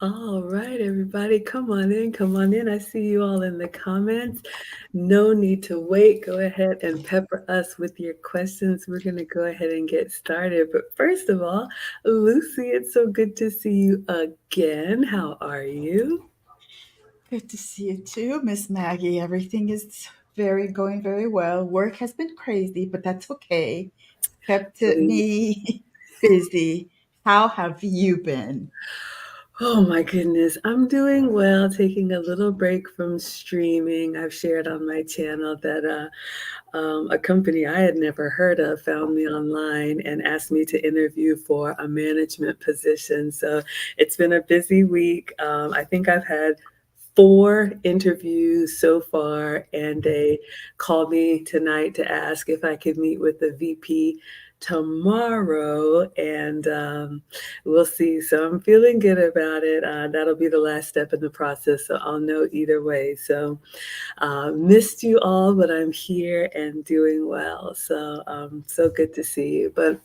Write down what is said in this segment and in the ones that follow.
All right, everybody, come on in, come on in. I see you all in the comments. No need to wait. Go ahead and pepper us with your questions. We're going to go ahead and get started. But first of all, Lucy, it's so good to see you again. How are you? Good to see you too, Miss Maggie. Everything is very going very well. Work has been crazy, but that's okay. Kept Please. me busy. How have you been? Oh my goodness, I'm doing well, taking a little break from streaming. I've shared on my channel that a company I had never heard of found me online and asked me to interview for a management position. So it's been a busy week. I think I've had four interviews so far, and they called me tonight to ask if I could meet with the VP tomorrow, and we'll see. So I'm feeling good about it. That'll be the last step in the process, so I'll know either way. So missed you all, but I'm here and doing well. So so good to see you. But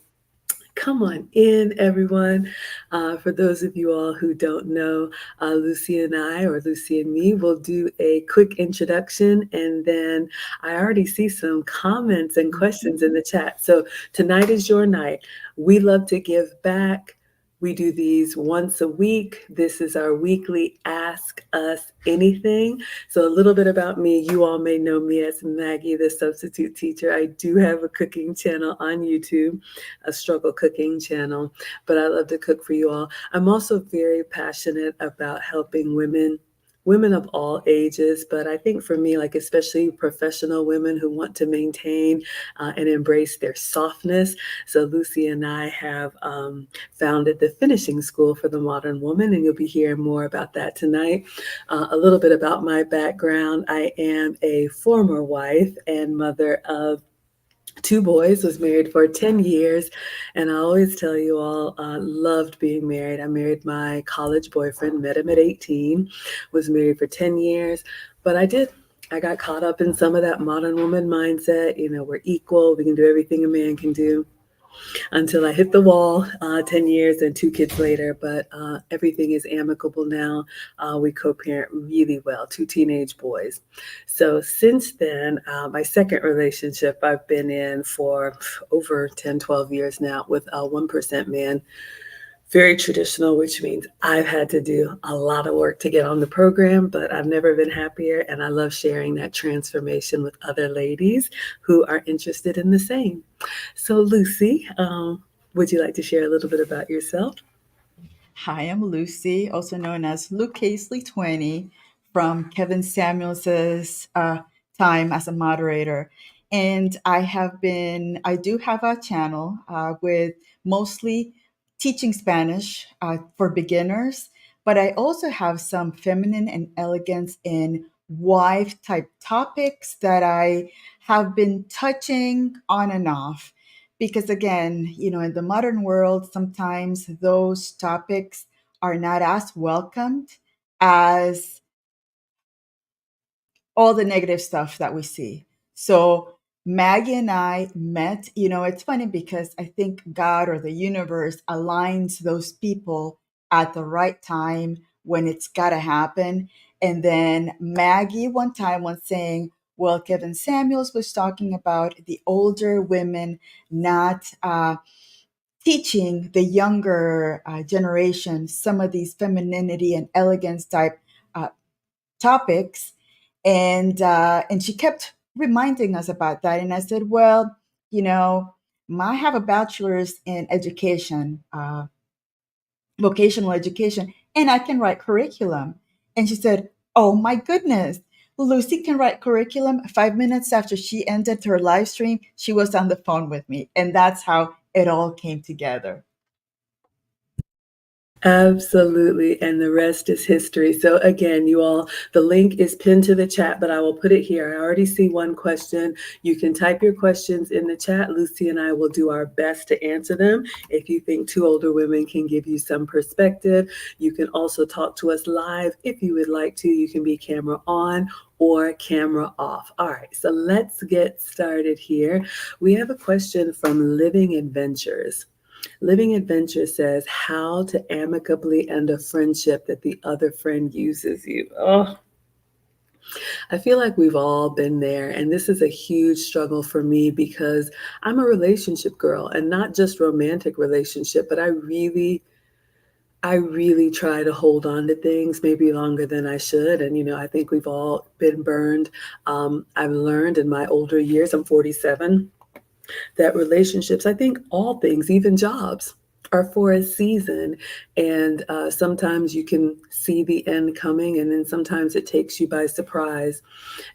come on in, everyone. For those of you all who don't know, Lucy and I, or Lucy and me, will do a quick introduction, and then I already see some comments and questions in the chat. So tonight is your night. We love to give back. We do these once a week. This is our weekly Ask Us Anything. So, a little bit about me. You all may know me as Maggie, the substitute teacher. I do have a cooking channel on YouTube, a struggle cooking channel, but I love to cook for you all. I'm also very passionate about helping women of all ages, but I think for me, like especially professional women who want to maintain and embrace their softness. So Lucy and I have founded the finishing school for the modern woman, and you'll be hearing more about that tonight. A little bit about my background. I am a former wife and mother of two boys, was married for 10 years. And I always tell you all, loved being married. I married my college boyfriend, met him at 18, was married for 10 years. But I got caught up in some of that modern woman mindset. You know, we're equal, we can do everything a man can do, until I hit the wall 10 years and two kids later. But everything is amicable now. We co parent really well, two teenage boys. So since then, my second relationship I've been in for over 10, 12 years now with a 1% man, very traditional, which means I've had to do a lot of work to get on the program, but I've never been happier. And I love sharing that transformation with other ladies who are interested in the same. So, Lucy, would you like to share a little bit about yourself? Hi, I'm Lucy, also known as Luke Casely 20 from Kevin Samuels's time as a moderator. And I do have a channel with mostly teaching Spanish for beginners, but I also have some feminine and elegance in wife type topics that I have been touching on and off because again, in the modern world, sometimes those topics are not as welcomed as all the negative stuff that we see. So Maggie and I met, it's funny because I think God or the universe aligns those people at the right time when it's got to happen. And then Maggie one time was saying, well, Kevin Samuels was talking about the older women not teaching the younger generation some of these femininity and elegance type uh, topics, and she kept reminding us about that. And I said, well, you know, I have a bachelor's in education, vocational education, and I can write curriculum. And she said, oh my goodness. Lucy can write curriculum. 5 minutes after she ended her live stream, she was on the phone with me. And that's how it all came together. Absolutely. And the rest is history. So, again, you all, the link is pinned to the chat, but I will put it here. I already see one question. You can type your questions in the chat. Lucy and I will do our best to answer them. If you think two older women can give you some perspective, you can also talk to us live. If you would like to, you can be camera on or camera off. All right, so let's get started here. We have a question from Living Adventures. Living Adventure says how to amicably end a friendship that the other friend uses you. Oh, I feel like we've all been there, and this is a huge struggle for me because I'm a relationship girl and not just romantic relationship, but I really try to hold on to things maybe longer than I should. And, I think we've all been burned. I've learned in my older years, I'm 47, that relationships, I think all things, even jobs, are for a season. And sometimes you can see the end coming, and then sometimes it takes you by surprise.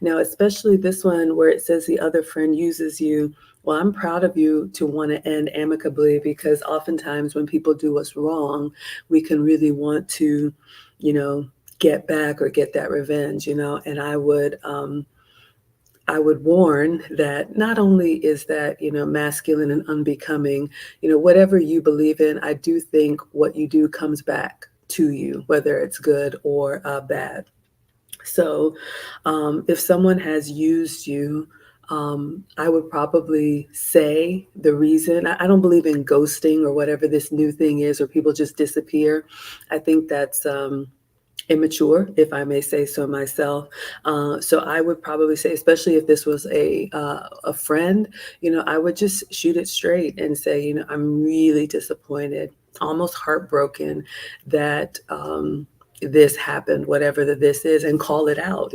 Now, especially this one where it says the other friend uses you. Well, I'm proud of you to want to end amicably because oftentimes when people do us wrong, we can really want to, you know, get back or get that revenge. And I would warn that not only is that, masculine and unbecoming, whatever you believe in, I do think what you do comes back to you, whether it's good or bad. So, if someone has used you, I would probably say the reason. I don't believe in ghosting or whatever this new thing is, or people just disappear. I think that's immature, if I may say so myself. So I would probably say, especially if this was a friend, I would just shoot it straight and say, I'm really disappointed, almost heartbroken that this happened, whatever this is, and call it out.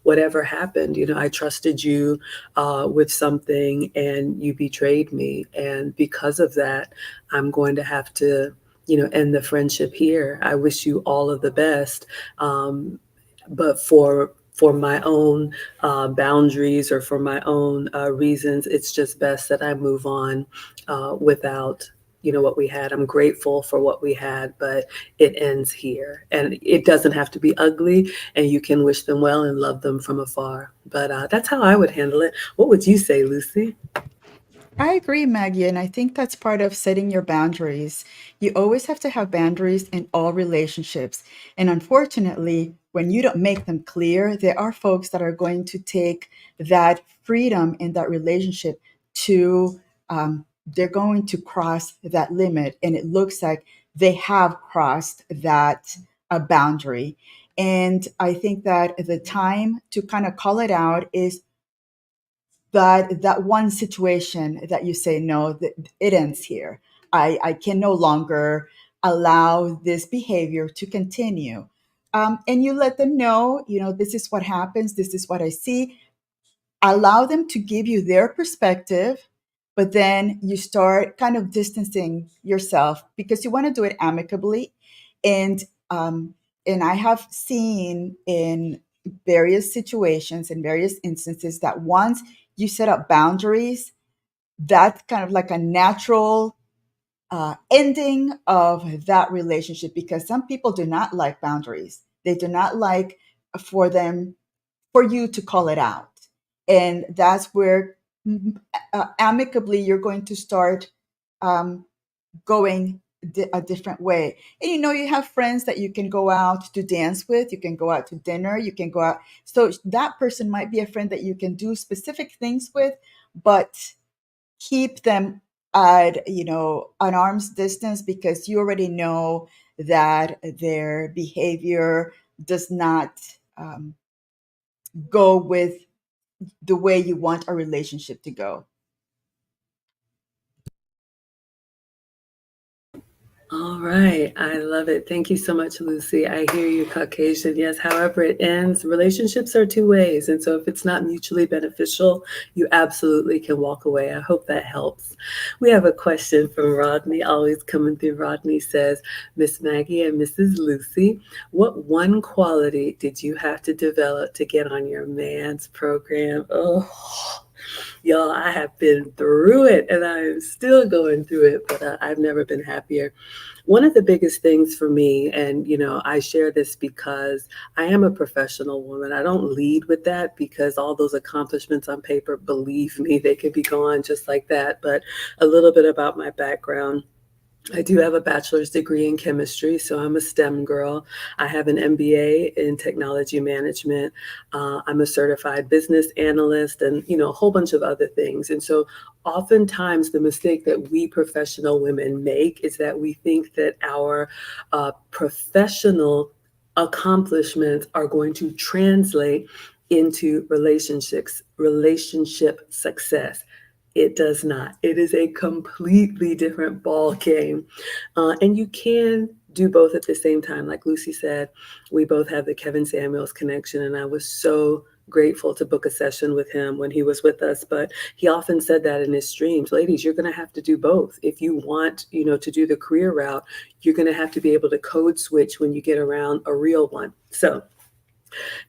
Whatever happened. I trusted you with something, and you betrayed me, and because of that, I'm going to have to end the friendship here. I wish you all of the best. But for my own boundaries or for my own reasons, it's just best that I move on without what we had. I'm grateful for what we had, but it ends here. And it doesn't have to be ugly, and you can wish them well and love them from afar. But that's how I would handle it. What would you say, Lucy? I agree, Maggie, and I think that's part of setting your boundaries. You always have to have boundaries in all relationships. And unfortunately, when you don't make them clear, there are folks that are going to take that freedom in that relationship to, they're going to cross that limit. And it looks like they have crossed that boundary. And I think that the time to kind of call it out is that one situation that you say no, it ends here. I can no longer allow this behavior to continue. And you let them know, this is what happens, this is what I see. Allow them to give you their perspective, but then you start kind of distancing yourself because you want to do it amicably. And um, and I have seen in various situations and various instances that once you set up boundaries, that's kind of like a natural ending of that relationship because some people do not like boundaries. They do not like for them for you to call it out. And that's where amicably you're going to start um, going a different way. And you have friends that you can go out to dance with, you can go out to dinner, you can go out. So that person might be a friend that you can do specific things with, but keep them at an arm's distance because you already know that their behavior does not go with the way you want a relationship to go. All right. I love it. Thank you so much, Lucy. I hear you, Caucasian. Yes, however it ends, relationships are two ways. And so if it's not mutually beneficial, you absolutely can walk away. I hope that helps. We have a question from Rodney, always coming through. Rodney says, Miss Maggie and Mrs. Lucy, what one quality did you have to develop to get on your man's program? Oh, y'all, I have been through it and I am still going through it, but I've never been happier. One of the biggest things for me, and I share this because I am a professional woman. I don't lead with that because all those accomplishments on paper, believe me, they could be gone just like that. But a little bit about my background. I do have a bachelor's degree in chemistry, so I'm a STEM girl. I have an MBA in technology management. I'm a certified business analyst and, a whole bunch of other things. And so oftentimes the mistake that we professional women make is that we think that our professional accomplishments are going to translate into relationship success. It does not. It is a completely different ball game. And you can do both at the same time. Like Lucy said, we both have the Kevin Samuels connection, and I was so grateful to book a session with him when he was with us. But he often said that in his streams, ladies, you're going to have to do both. If you want, to do the career route, you're going to have to be able to code switch when you get around a real one. So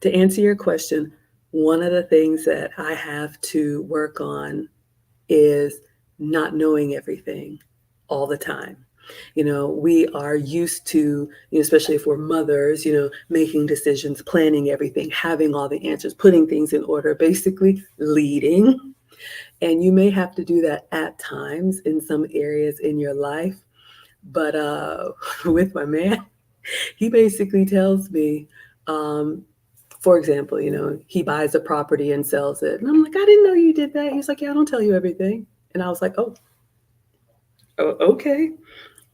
to answer your question, one of the things that I have to work on is not knowing everything all the time. We are used to, especially if we're mothers, making decisions, planning everything, having all the answers, putting things in order, basically leading. And you may have to do that at times in some areas in your life. But with my man, he basically tells me, um, for example, he buys a property and sells it. And I'm like, I didn't know you did that. He's like, yeah, I don't tell you everything. And I was like, oh, okay.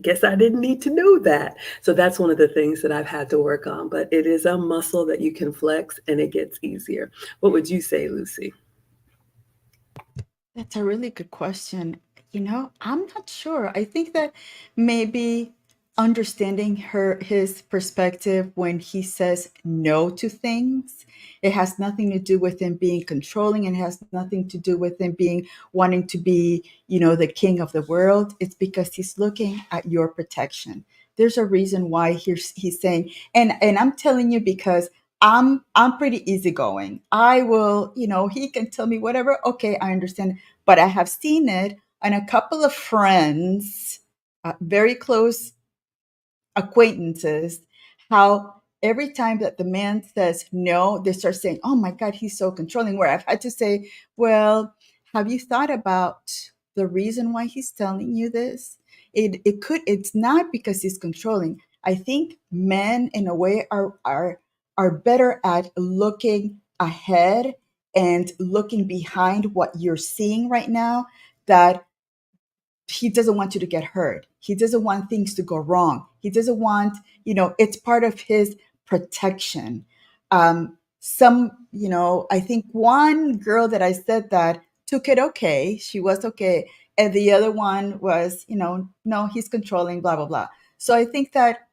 Guess I didn't need to know that. So that's one of the things that I've had to work on. But it is a muscle that you can flex and it gets easier. What would you say, Lucy? That's a really good question. I'm not sure. I think that maybe understanding his perspective when he says no to things, it has nothing to do with him being controlling, and it has nothing to do with him being wanting to be, the king of the world. It's because he's looking at your protection. There's a reason why he's saying, and I'm telling you because I'm pretty easygoing. I will, he can tell me whatever. Okay, I understand, but I have seen it on a couple of friends, very close acquaintances, how every time that the man says no, they start saying, "Oh my God, he's so controlling." Where I've had to say, "Well, have you thought about the reason why he's telling you this? It's not because he's controlling. I think men, in a way, are better at looking ahead and looking behind what you're seeing right now. That he doesn't want you to get hurt. He doesn't want things to go wrong. He doesn't want, it's part of his protection. I think one girl that I said that took it okay. She was okay. And the other one was, no, he's controlling, blah, blah, blah. So I think that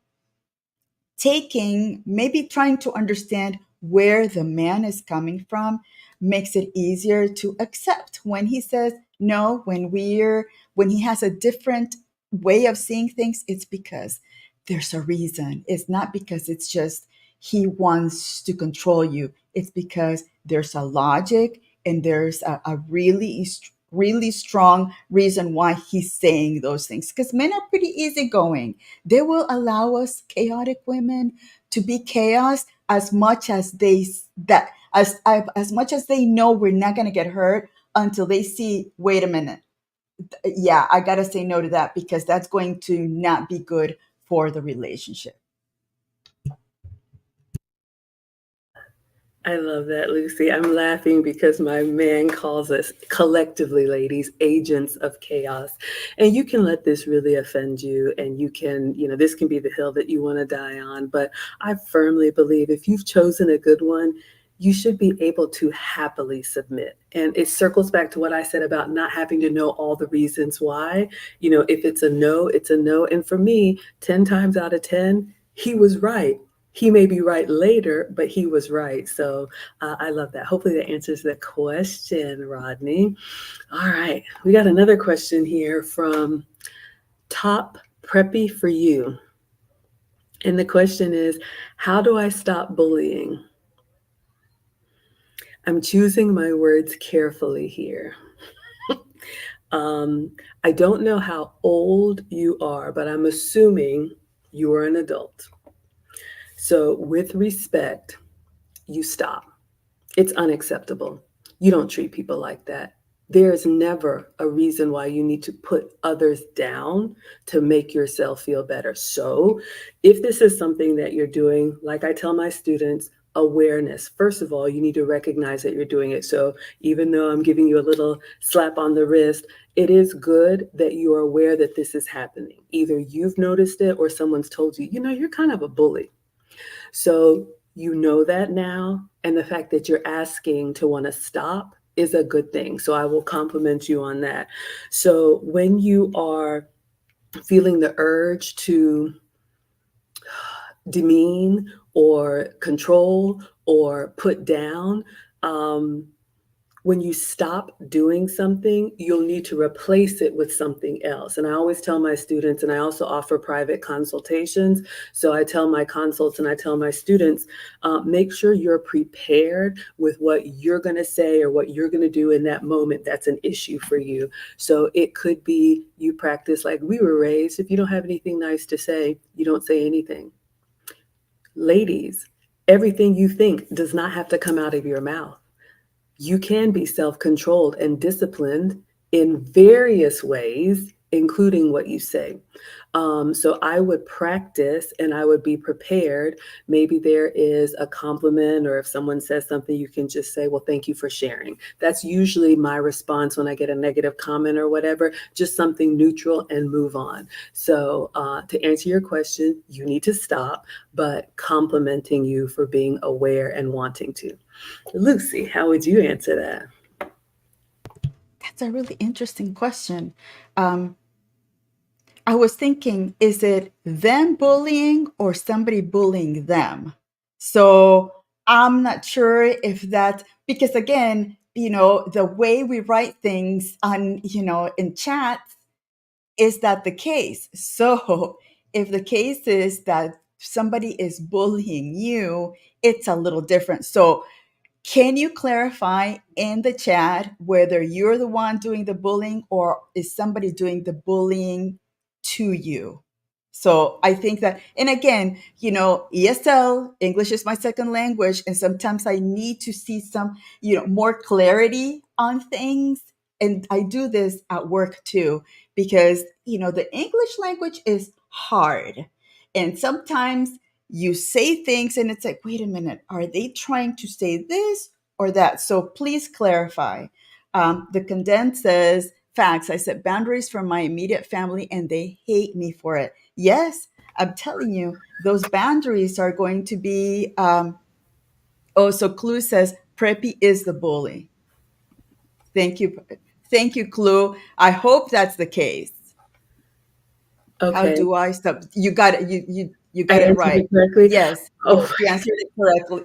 maybe trying to understand where the man is coming from makes it easier to accept when he says no, when he has a different way of seeing things. It's because there's a reason. It's not because it's just he wants to control you. It's because there's a logic, and there's a really strong reason why he's saying those things, because men are pretty easygoing. They will allow us chaotic women to be chaos as much as as much as they know we're not going to get hurt, until they see, wait a minute, yeah, I got to say no to that, because that's going to not be good for the relationship. I love that, Lucy. I'm laughing because my man calls us collectively, ladies, agents of chaos. And you can let this really offend you, and you can, this can be the hill that you want to die on. But I firmly believe if you've chosen a good one, you should be able to happily submit. And it circles back to what I said about not having to know all the reasons why. If it's a no, it's a no. And for me, 10 times out of 10, he was right. He may be right later, but he was right. So I love that. Hopefully that answers the question, Rodney. All right. We got another question here from Top Preppy for You. And the question is, how do I stop bullying? I'm choosing my words carefully here. Um, I don't know how old you are, but I'm assuming you are an adult. So, with respect, you stop. It's unacceptable. You don't treat people like that. there's never a reason why you need to put others down to make yourself feel better. So, if this is something that you're doing, like I tell my students, awareness. First of all, you need to recognize that you're doing it. So, even though I'm giving you a little slap on the wrist, it is good that you are aware that this is happening. Either you've noticed it or someone's told you, you're kind of a bully. So you know that now, and the fact that you're asking to want to stop is a good thing. So I will compliment you on that. So when you are feeling the urge to demean or control or put down, um, when you stop doing something, you'll need to replace it with something else. And I always tell my students, and I also offer private consultations. So I tell my consults and I tell my students, make sure you're prepared with what you're going to say or what you're going to do in that moment that's an issue for you. So it could be you practice like we were raised. If you don't have anything nice to say, you don't say anything. Ladies, everything you think does not have to come out of your mouth. You can be self-controlled and disciplined in various ways, including what you say. So I would practice and I would be prepared. Maybe there is a compliment, or if someone says something, you can just say, well, thank you for sharing. That's usually my response when I get a negative comment or whatever, just something neutral and move on. So to answer your question, you need to stop, but complimenting you for being aware and wanting to. Lucy, how would you answer that? That's a really interesting question. Um, I was thinking, is it them bullying or somebody bullying them? So I'm not sure if that, because again, the way we write things on, in chat, is that the case? So if the case is that somebody is bullying you, it's a little different. So can you clarify in the chat whether you're the one doing the bullying or is somebody doing the bullying to you? So I think that, and again, ESL, English is my second language, and sometimes I need to see some, more clarity on things. And I do this at work too, because, the English language is hard. And sometimes you say things and it's like, wait a minute, are they trying to say this or that? So please clarify. The condensed says, facts. I set boundaries for my immediate family and they hate me for it. Yes, I'm telling you, those boundaries are going to be. Oh, so Clue says, Preppy is the bully. Thank you. Thank you, Clue. I hope that's the case. How Okay, do I stop? You got it. You I got it answered right. it correctly. Yes, Oh, yes, you answered it correctly.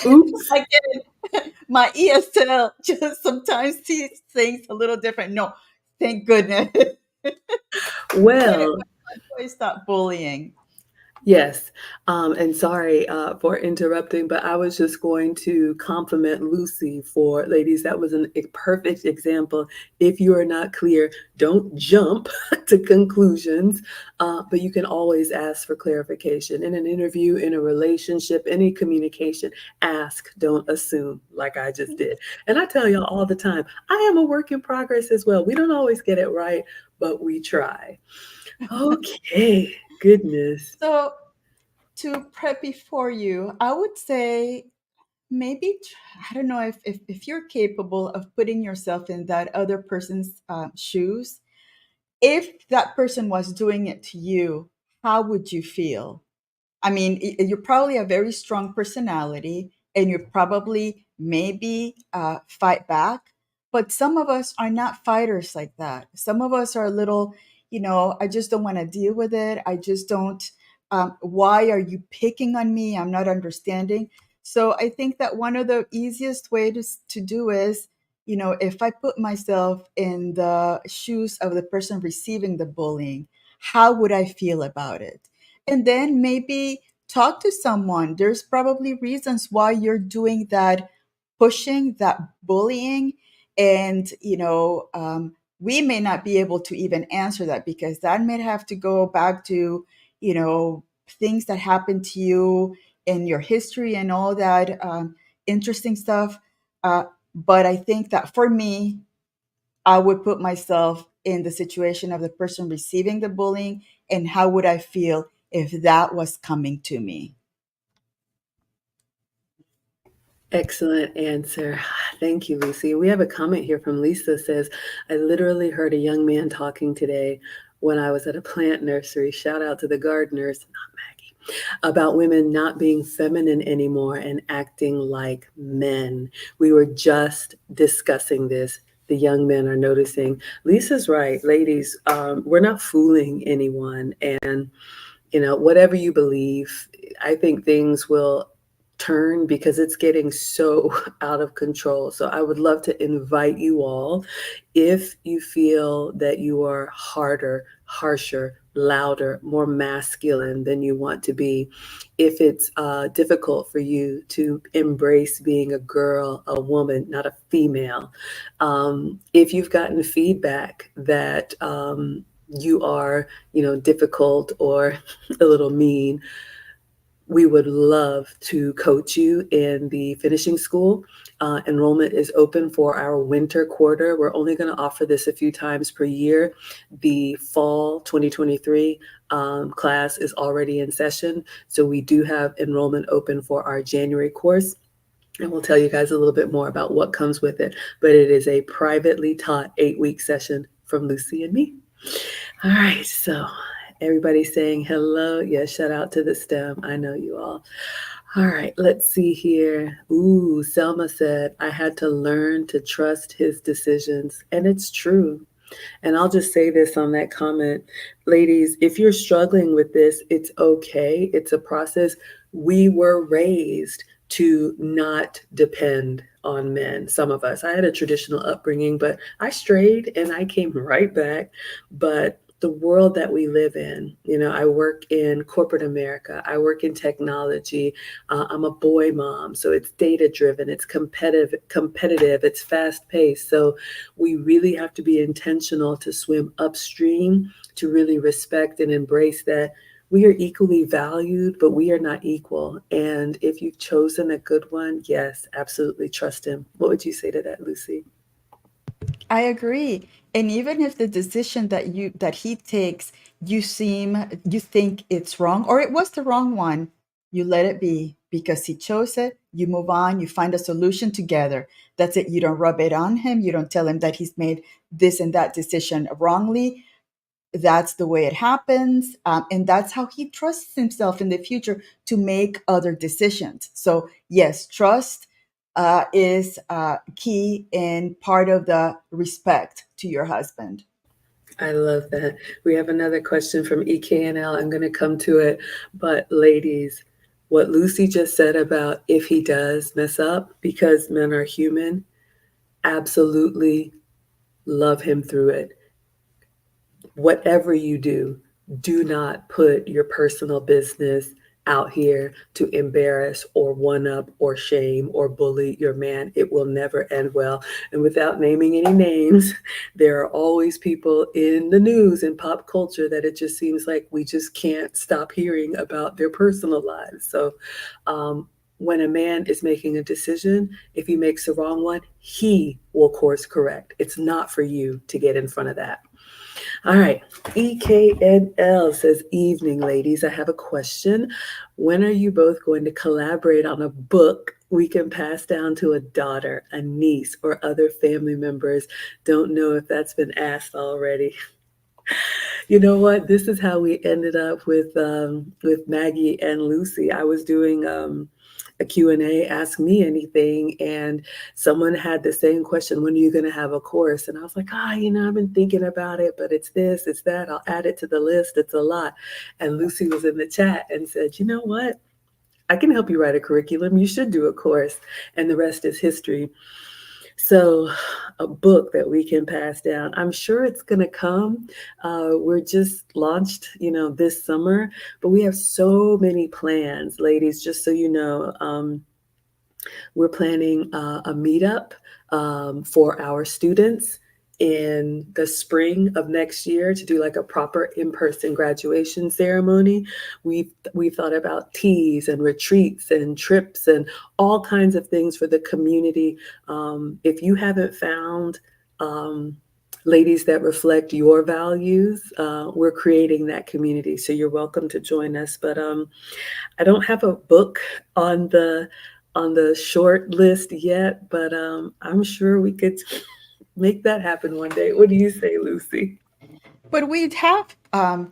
oops. I get it. My ESL just sometimes sees things a little different. No, thank goodness. Get it. Well, How do I stop bullying? yes, and sorry for interrupting, but I was just going to compliment Lucy for, ladies, that was a perfect example. If you are not clear, don't jump to conclusions, but you can always ask for clarification. In an interview, in a relationship, any communication, ask, don't assume, like I just did. And I tell y'all all the time, I am a work in progress as well. We don't always get it right, but we try. Okay, goodness. So to prep before you, I would say maybe I don't know if you're capable of putting yourself in that other person's shoes. If that person was doing it to you, how would you feel? I mean, you're probably a very strong personality and you probably maybe fight back. But some of us are not fighters like that. Some of us are a little, I just don't want to deal with it. I just don't. Why are you picking on me? I'm not understanding. So I think that one of the easiest ways to do is, if I put myself in the shoes of the person receiving the bullying, how would I feel about it? And then maybe talk to someone. There's probably reasons why you're doing that, pushing, that bullying. And, we may not be able to even answer that because that may have to go back to, things that happened to you in your history and all that interesting stuff. Uh, But I think that for me, I would put myself in the situation of the person receiving the bullying, and how would I feel if that was coming to me? Excellent answer. Thank you, Lucy. We have a comment here from Lisa says, I literally heard a young man talking today when I was at a plant nursery. Shout out to the gardeners, not Maggie, about women not being feminine anymore and acting like men. We were just discussing this. The young men are noticing. Lisa's right, ladies. We're not fooling anyone. And whatever you believe, I think things will turn because it's getting so out of control. So I would love to invite you all, if you feel that you are harder, harsher, louder, more masculine than you want to be, if it's difficult for you to embrace being a girl, a woman, not a female, if you've gotten feedback that you are, difficult or a little mean, we would love to coach you in the finishing school. Enrollment is open for our winter quarter. We're only going to offer this a few times per year. The fall 2023 class is already in session. So we do have enrollment open for our January course. And we'll tell you guys a little bit more about what comes with it. But it is a privately taught 8-week session from Lucy and me. All right, so everybody's saying hello. Yeah, shout out to the STEM. I know you all. All right, let's see here. Ooh, Selma said, I had to learn to trust his decisions. And it's true. And I'll just say this on that comment. Ladies, if you're struggling with this, it's okay. It's a process. We were raised to not depend on men. Some of us. I had a traditional upbringing, but I strayed and I came right back. But the world that we live in, I work in corporate America, I work in technology. I'm a boy mom, so it's data driven, it's competitive, it's fast paced. So we really have to be intentional to swim upstream, to really respect and embrace that we are equally valued, but we are not equal. And if you've chosen a good one, yes, absolutely trust him. What would you say to that, Lucy? I agree. And even if the decision that he takes, you think it's wrong or it was the wrong one, you let it be because he chose it. You move on, you find a solution together. That's it. You don't rub it on him. You don't tell him that he's made this and that decision wrongly. That's the way it happens. And that's how he trusts himself in the future to make other decisions. So, yes, trust is key and part of the respect to your husband. I love that. We have another question from EKNL. I'm going to come to it. But ladies, what Lucy just said about if he does mess up, because men are human, absolutely love him through it. Whatever you do not put your personal business out here to embarrass or one up or shame or bully your man. It will never end well. And without naming any names, there are always people in the news and pop culture that it just seems like we just can't stop hearing about their personal lives. So, when a man is making a decision, if he makes the wrong one, he will course correct. It's not for you to get in front of that. All right. EKNL says, evening, ladies. I have a question. When are you both going to collaborate on a book we can pass down to a daughter, a niece, or other family members? Don't know if that's been asked already. You know what? This is how we ended up with Maggie and Lucy. I was doing a Q&A, Ask Me Anything, and someone had the same question, when are you going to have a course? And I was like, I've been thinking about it, but it's this, it's that. I'll add it to the list. It's a lot. And Lucy was in the chat and said, you know what? I can help you write a curriculum. You should do a course. And the rest is history. So, a book that we can pass down. I'm sure it's going to come. We're just launched, this summer, but we have so many plans, ladies. Just so you know, we're planning a meetup for our students in the spring of next year to do like a proper in-person graduation ceremony. We've thought about teas and retreats and trips and all kinds of things for the community. If you haven't found ladies that reflect your values, we're creating that community. So you're welcome to join us. But I don't have a book on the short list yet, but I'm sure we could make that happen one day. What do you say, Lucy? But we have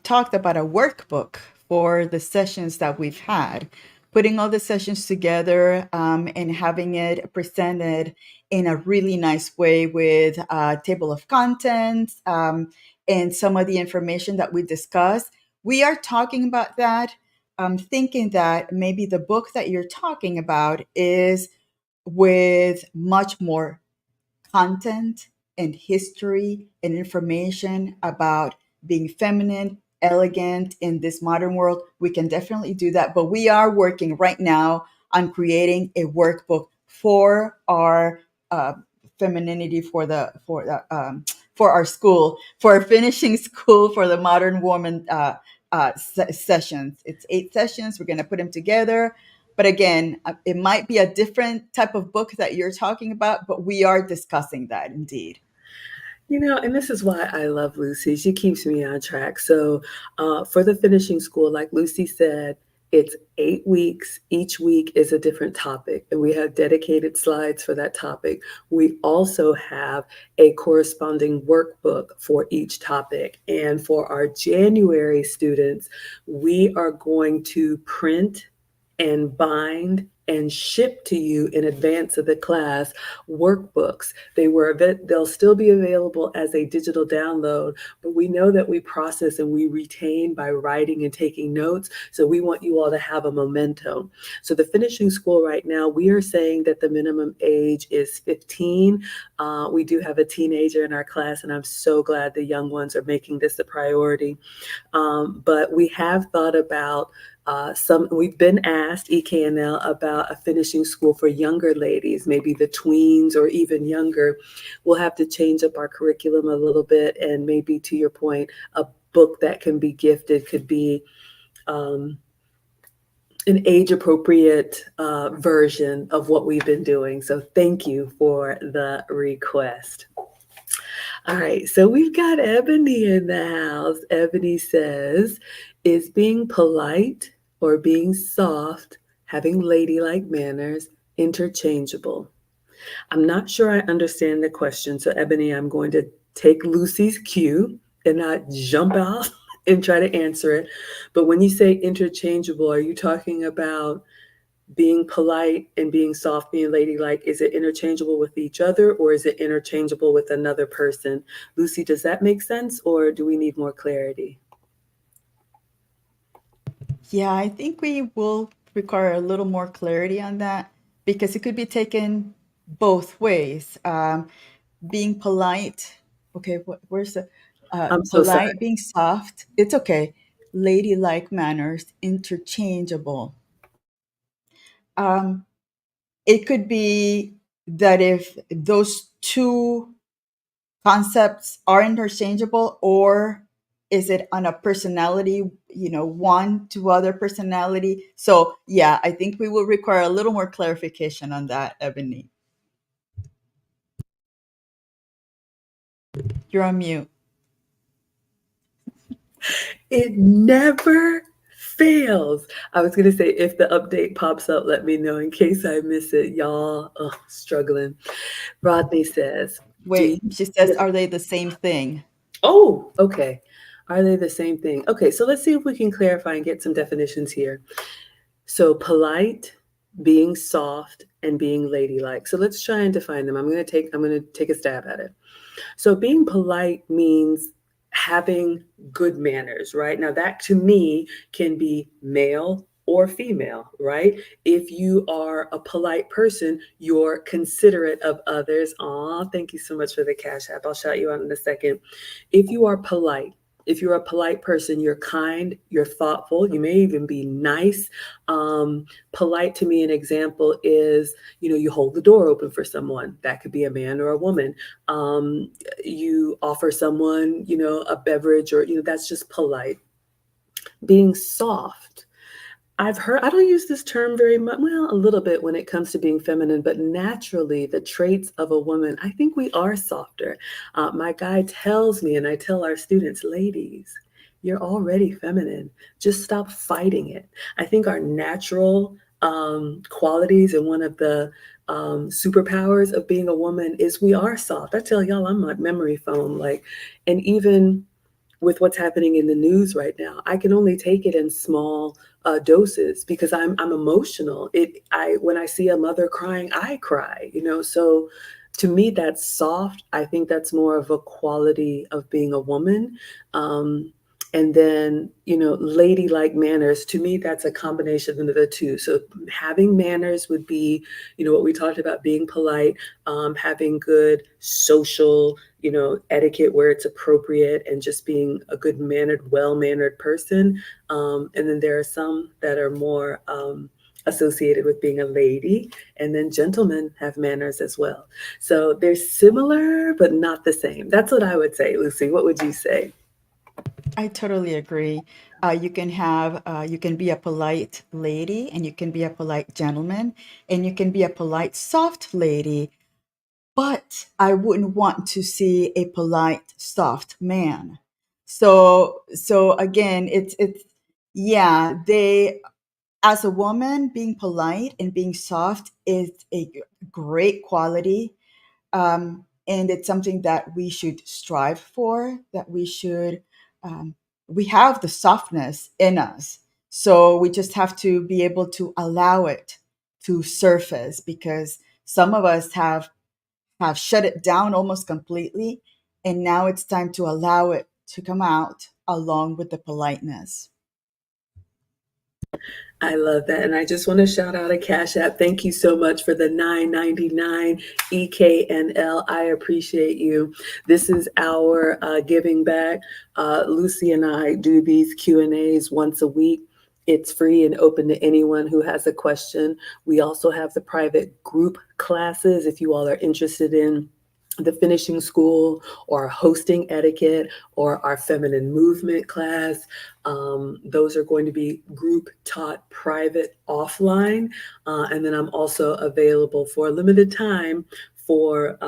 talked about a workbook for the sessions that we've had, putting all the sessions together and having it presented in a really nice way with a table of contents and some of the information that we discussed. We are talking about that. I'm thinking that maybe the book that you're talking about is with much more content and history and information about being feminine, elegant in this modern world, we can definitely do that. But we are working right now on creating a workbook for our femininity for our school, for finishing school for the modern woman sessions. It's 8 sessions. We're going to put them together. But again, it might be a different type of book that you're talking about, but we are discussing that indeed. And this is why I love Lucy. She keeps me on track. So, for the finishing school, like Lucy said, it's 8 weeks. Each week is a different topic, and we have dedicated slides for that topic. We also have a corresponding workbook for each topic. And for our January students, we are going to print and bind and ship to you in advance of the class workbooks. They'll still be available as a digital download, but we know that we process and we retain by writing and taking notes. So we want you all to have a memento. So the finishing school right now, we are saying that the minimum age is 15. We do have a teenager in our class, and I'm so glad the young ones are making this a priority. But we have thought about we've been asked, EKNL, about a finishing school for younger ladies, maybe the tweens or even younger. We'll have to change up our curriculum a little bit, and maybe, to your point, a book that can be gifted could be an age appropriate version of what we've been doing. So thank you for the request. All right, so we've got Ebony in the house. Ebony says, is being polite or being soft, having ladylike manners, interchangeable? I'm not sure I understand the question. So, Ebony, I'm going to take Lucy's cue and not jump out and try to answer it. But when you say interchangeable, are you talking about being polite and being soft, being ladylike? Is it interchangeable with each other, or is it interchangeable with another person? Lucy, does that make sense, or do we need more clarity? Yeah, I think we will require a little more clarity on that because it could be taken both ways. Being polite, okay, where's the I'm so sorry. polite, being soft, it's okay. Ladylike manners, interchangeable. Um, it could be that if those two concepts are interchangeable, or is it on a personality, one to other personality? So yeah, I think we will require a little more clarification on that, Ebony. You're on mute. It never fails. I was going to say, if the update pops up, let me know in case I miss it. Y'all, struggling. Rodney says, do Wait, you? she says, are they the same thing? Oh, okay. Are they the same thing? Okay, so let's see if we can clarify and get some definitions here. So polite, being soft, and being ladylike. So let's try and define them. I'm going to take a stab at it. So being polite means having good manners, right? Now that to me can be male or female, right? If you are a polite person, you're considerate of others. Aw, thank you so much for the Cash App. I'll shout you out in a second. If you are polite, If you're a polite person, you're kind, you're thoughtful, you may even be nice. Polite to me, an example is, you hold the door open for someone. That could be a man or a woman. Um, you offer someone, a beverage, or, that's just polite. Being soft, I've heard, I don't use this term very much, well, a little bit when it comes to being feminine, but naturally, the traits of a woman, I think we are softer. My guy tells me, and I tell our students, ladies, you're already feminine. Just stop fighting it. I think our natural qualities, and one of the superpowers of being a woman is we are soft. I tell y'all, I'm like memory foam, like, and even with what's happening in the news right now, I can only take it in small doses because I'm emotional. I when I see a mother crying, I cry. So to me, that's soft. I think that's more of a quality of being a woman. And then, ladylike manners, to me, that's a combination of the two. So having manners would be, what we talked about, being polite, having good social, etiquette where it's appropriate, and just being a good mannered, well mannered person. And then there are some that are more associated with being a lady, and then gentlemen have manners as well. So they're similar, but not the same. That's what I would say. Lucy, what would you say? I totally agree. You can be a polite lady, and you can be a polite gentleman, and you can be a polite soft lady, but I wouldn't want to see a polite soft man. So again, it's yeah, they as a woman, being polite and being soft is a great quality, and it's something that we should strive for, that um, we have the softness in us, so we just have to be able to allow it to surface, because some of us have shut it down almost completely, and now it's time to allow it to come out along with the politeness. I love that. And I just want to shout out a Cash App. Thank you so much for the 9.99 EKNL. I appreciate you. This is our giving back. Lucy and I do these Q&As once a week. It's free and open to anyone who has a question. We also have the private group classes if you all are interested in the finishing school or hosting etiquette or our feminine movement class. Those are going to be group taught private offline. And then I'm also available for a limited time for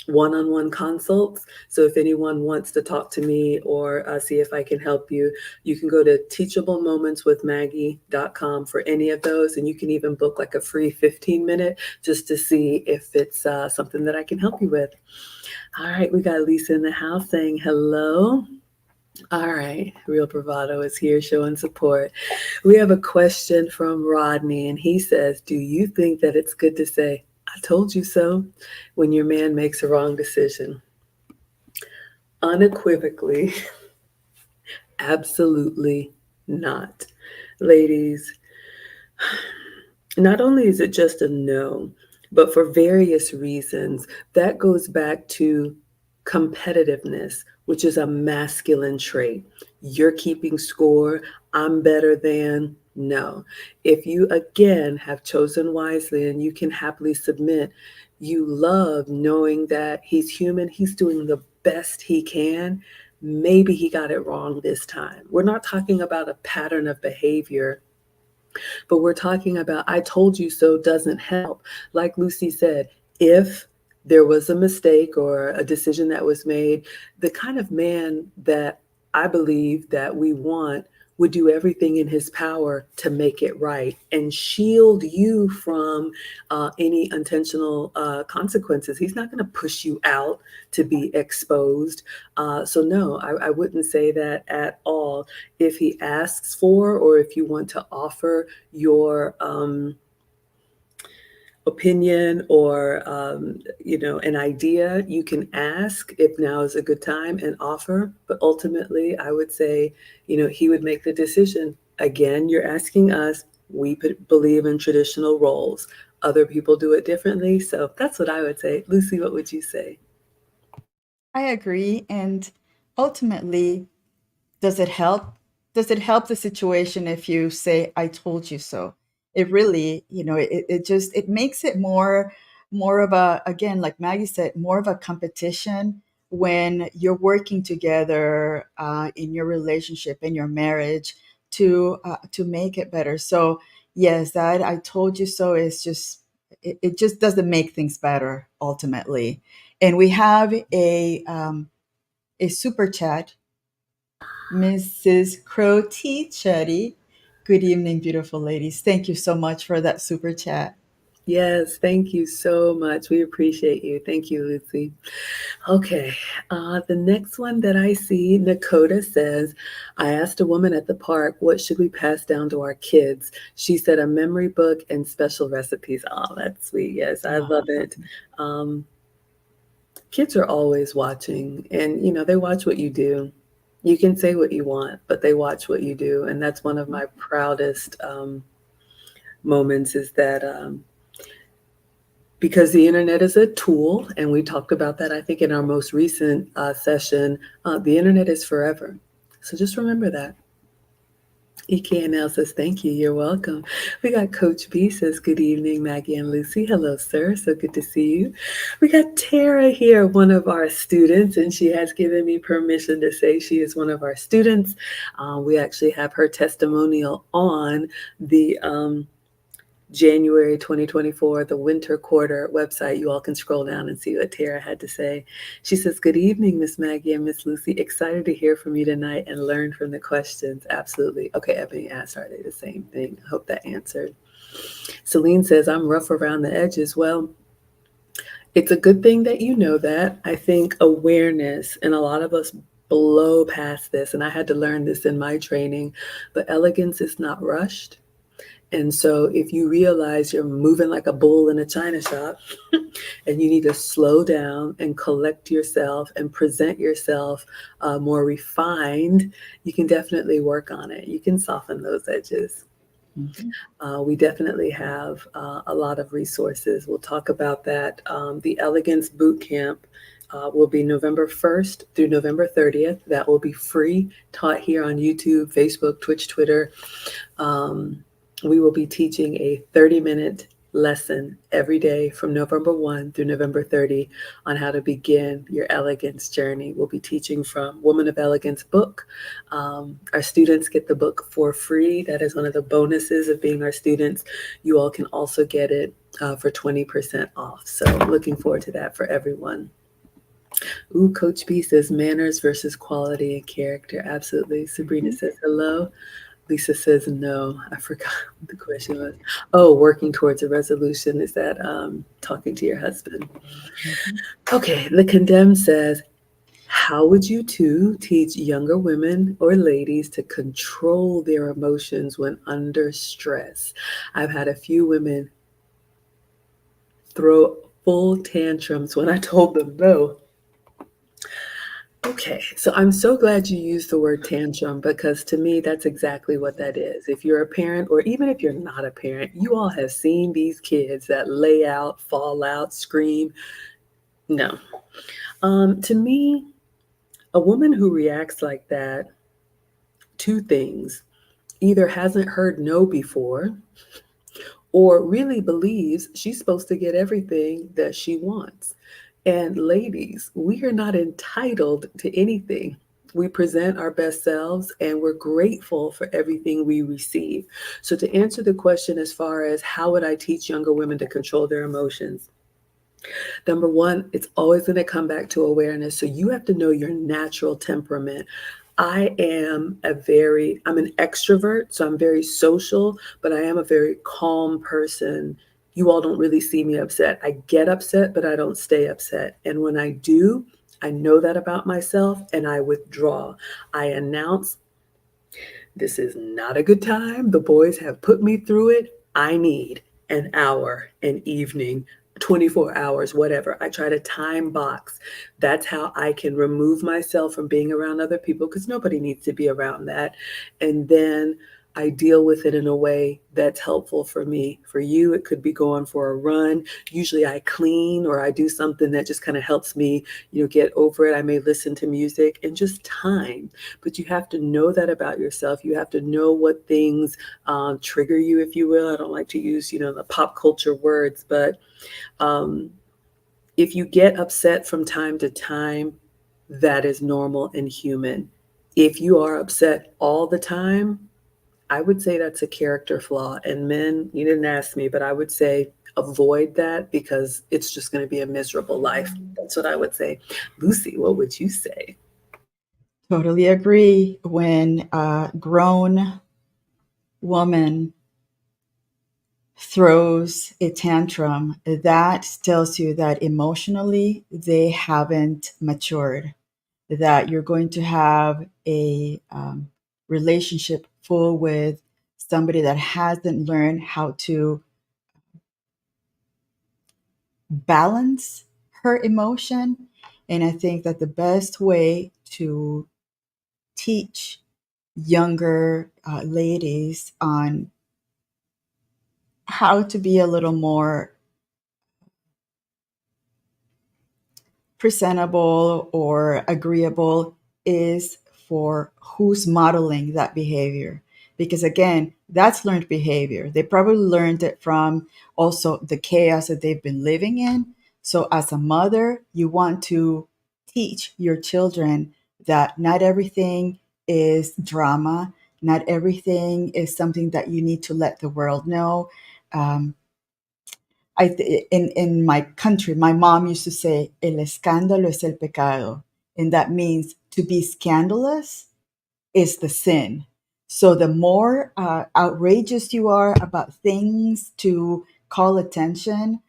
one-on-one consults. So if anyone wants to talk to me or see if I can help you, you can go to teachablemomentswithmaggie.com for any of those. And you can even book like a free 15-minute just to see if it's something that I can help you with. All right, we got Lisa in the house saying hello. All right, Real Bravado is here showing support. We have a question from Rodney, and he says, do you think that it's good to say, I told you so, when your man makes a wrong decision? Unequivocally, absolutely not. Ladies, not only is it just a no, but for various reasons, that goes back to competitiveness, which is a masculine trait. You're keeping score, I'm better than. No. If you again have chosen wisely and you can happily submit, you love knowing that he's human, he's doing the best he can. Maybe he got it wrong this time. We're not talking about a pattern of behavior, but we're talking about I told you so doesn't help. Like Lucy said, if there was a mistake or a decision that was made, the kind of man that I believe that we want would do everything in his power to make it right and shield you from any intentional consequences. He's not going to push you out to be exposed. So no, I wouldn't say that at all. If he asks for, or if you want to offer your opinion or an idea, you can ask if now is a good time and offer. But ultimately, I would say, he would make the decision. Again, you're asking us. We believe in traditional roles. Other people do it differently. So that's what I would say. Lucy, what would you say? I agree. And ultimately, Does it help? Does it help the situation if you say, I told you so? It really, it just, it makes it more of a, again, like Maggie said, more of a competition when you're working together in your relationship, in your marriage, to make it better. So yes, that I told you so is just, it just doesn't make things better ultimately. And we have a super chat. Mrs. Crotty Chetty. Good evening, beautiful ladies. Thank you so much for that super chat. Yes, thank you so much. We appreciate you. Thank you, Lucy. Okay, the next one that I see, Nakota says, I asked a woman at the park, what should we pass down to our kids? She said a memory book and special recipes. Oh, that's sweet. Yes, I love it. Um, Kids are always watching, and they watch what you do. You can say what you want, but they watch what you do. And that's one of my proudest moments is that because the internet is a tool, and we talked about that, I think, in our most recent session, the internet is forever. So just remember that. EKNL says, thank you. You're welcome. We got Coach B says, good evening, Maggie and Lucy. Hello, sir. So good to see you. We got Tara here, one of our students, and she has given me permission to say she is one of our students. We actually have her testimonial on the January 2024, the winter quarter website. You all can scroll down and see what Tara had to say. She says, good evening, Miss Maggie and Miss Lucy. Excited to hear from you tonight and learn from the questions. Absolutely. Okay, Ebony asked, are they the same thing? I hope that answered. Celine says, I'm rough around the edges. Well, it's a good thing that you know that. I think awareness, and a lot of us blow past this, and I had to learn this in my training, but elegance is not rushed. And so if you realize you're moving like a bull in a china shop and you need to slow down and collect yourself and present yourself more refined, you can definitely work on it. You can soften those edges. We definitely have a lot of resources. We'll talk about that. The Elegance Boot Camp will be November 1st through November 30th. That will be free, taught here on YouTube, Facebook, Twitch, Twitter. We will be teaching a 30-minute lesson every day from November 1 through November 30 on how to begin your elegance journey. We'll be teaching from Woman of Elegance book. Our students get the book for free. That is one of the bonuses of being our students. You all can also get it for 20% off. So looking forward to that for everyone. Ooh, Coach B says manners versus quality and character. Absolutely. Sabrina says hello. Lisa says no. I forgot what the question was. Oh, working towards a resolution. Is that talking to your husband? Okay, the condemned says, how would you two teach younger women or ladies to control their emotions when under stress? I've had a few women throw full tantrums when I told them no. Okay, so I'm so glad you used the word tantrum because to me, that's exactly what that is. If you're a parent, or even if you're not a parent, you all have seen these kids that lay out, fall out, scream. No. To me, a woman who reacts like that, two things: either hasn't heard no before, or really believes she's supposed to get everything that she wants. And ladies, we are not entitled to anything. We present our best selves and we're grateful for everything we receive. So, to answer the question as far as how would I teach younger women to control their emotions, number one, it's always going to come back to awareness. So, you have to know your natural temperament. I'm an extrovert, so I'm very social, but I am a very calm person. You all don't really see me upset. I get upset, but I don't stay upset. And when I do, I know that about myself and I withdraw. I announce, this is not a good time. The boys have put me through it. I need an hour, an evening, 24 hours, whatever. I try to time box. That's how I can remove myself from being around other people because nobody needs to be around that. And then I deal with it in a way that's helpful for me. For you, it could be going for a run. Usually I clean or I do something that just kind of helps me, get over it. I may listen to music and just time. But you have to know that about yourself. You have to know what things trigger you, if you will. I don't like to use, the pop culture words, but um, if you get upset from time to time, that is normal and human. If you are upset all the time, I would say that's a character flaw. And men, you didn't ask me, but I would say avoid that because it's just going to be a miserable life. That's what I would say. Lucy, what would you say? Totally agree. When a grown woman throws a tantrum, that tells you that emotionally they haven't matured, that you're going to have a relationship full with somebody that hasn't learned how to balance her emotion. And I think that the best way to teach younger ladies on how to be a little more presentable or agreeable is for who's modeling that behavior. Because again, that's learned behavior. They probably learned it from also the chaos that they've been living in. So, as a mother, you want to teach your children that not everything is drama, not everything is something that you need to let the world know. Um, in my country, my mom used to say, "El escándalo es el pecado," and that means to be scandalous is the sin. So the more outrageous you are about things to call attention,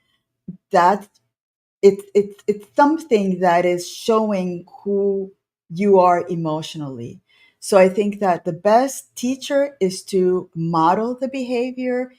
that it's something that is showing who you are emotionally. So I think that the best teacher is to model the behavior.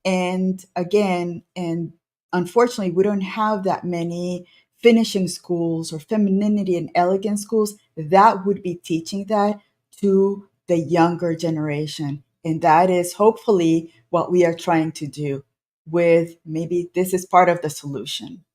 And again, and unfortunately we don't have that many finishing schools or femininity and elegance schools that would be teaching that to the younger generation. And that is hopefully what we are trying to do, with maybe this is part of the solution.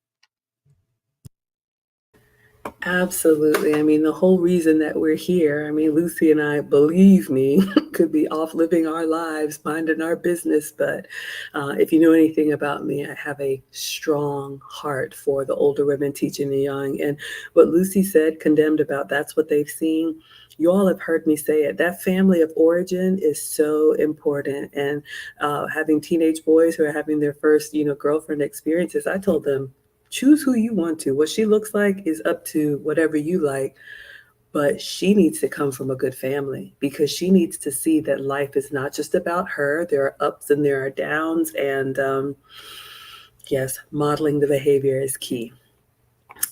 Absolutely. I mean, the whole reason that we're here, I mean, Lucy and I, believe me, could be off living our lives, minding our business. But if you know anything about me, I have a strong heart for the older women teaching the young. And what Lucy said, condemned about, that's what they've seen. You all have heard me say it. That family of origin is so important. And having teenage boys who are having their first, girlfriend experiences, I told them, choose who you want to. What she looks like is up to whatever you like, but she needs to come from a good family because she needs to see that life is not just about her. There are ups and there are downs. And yes, modeling the behavior is key.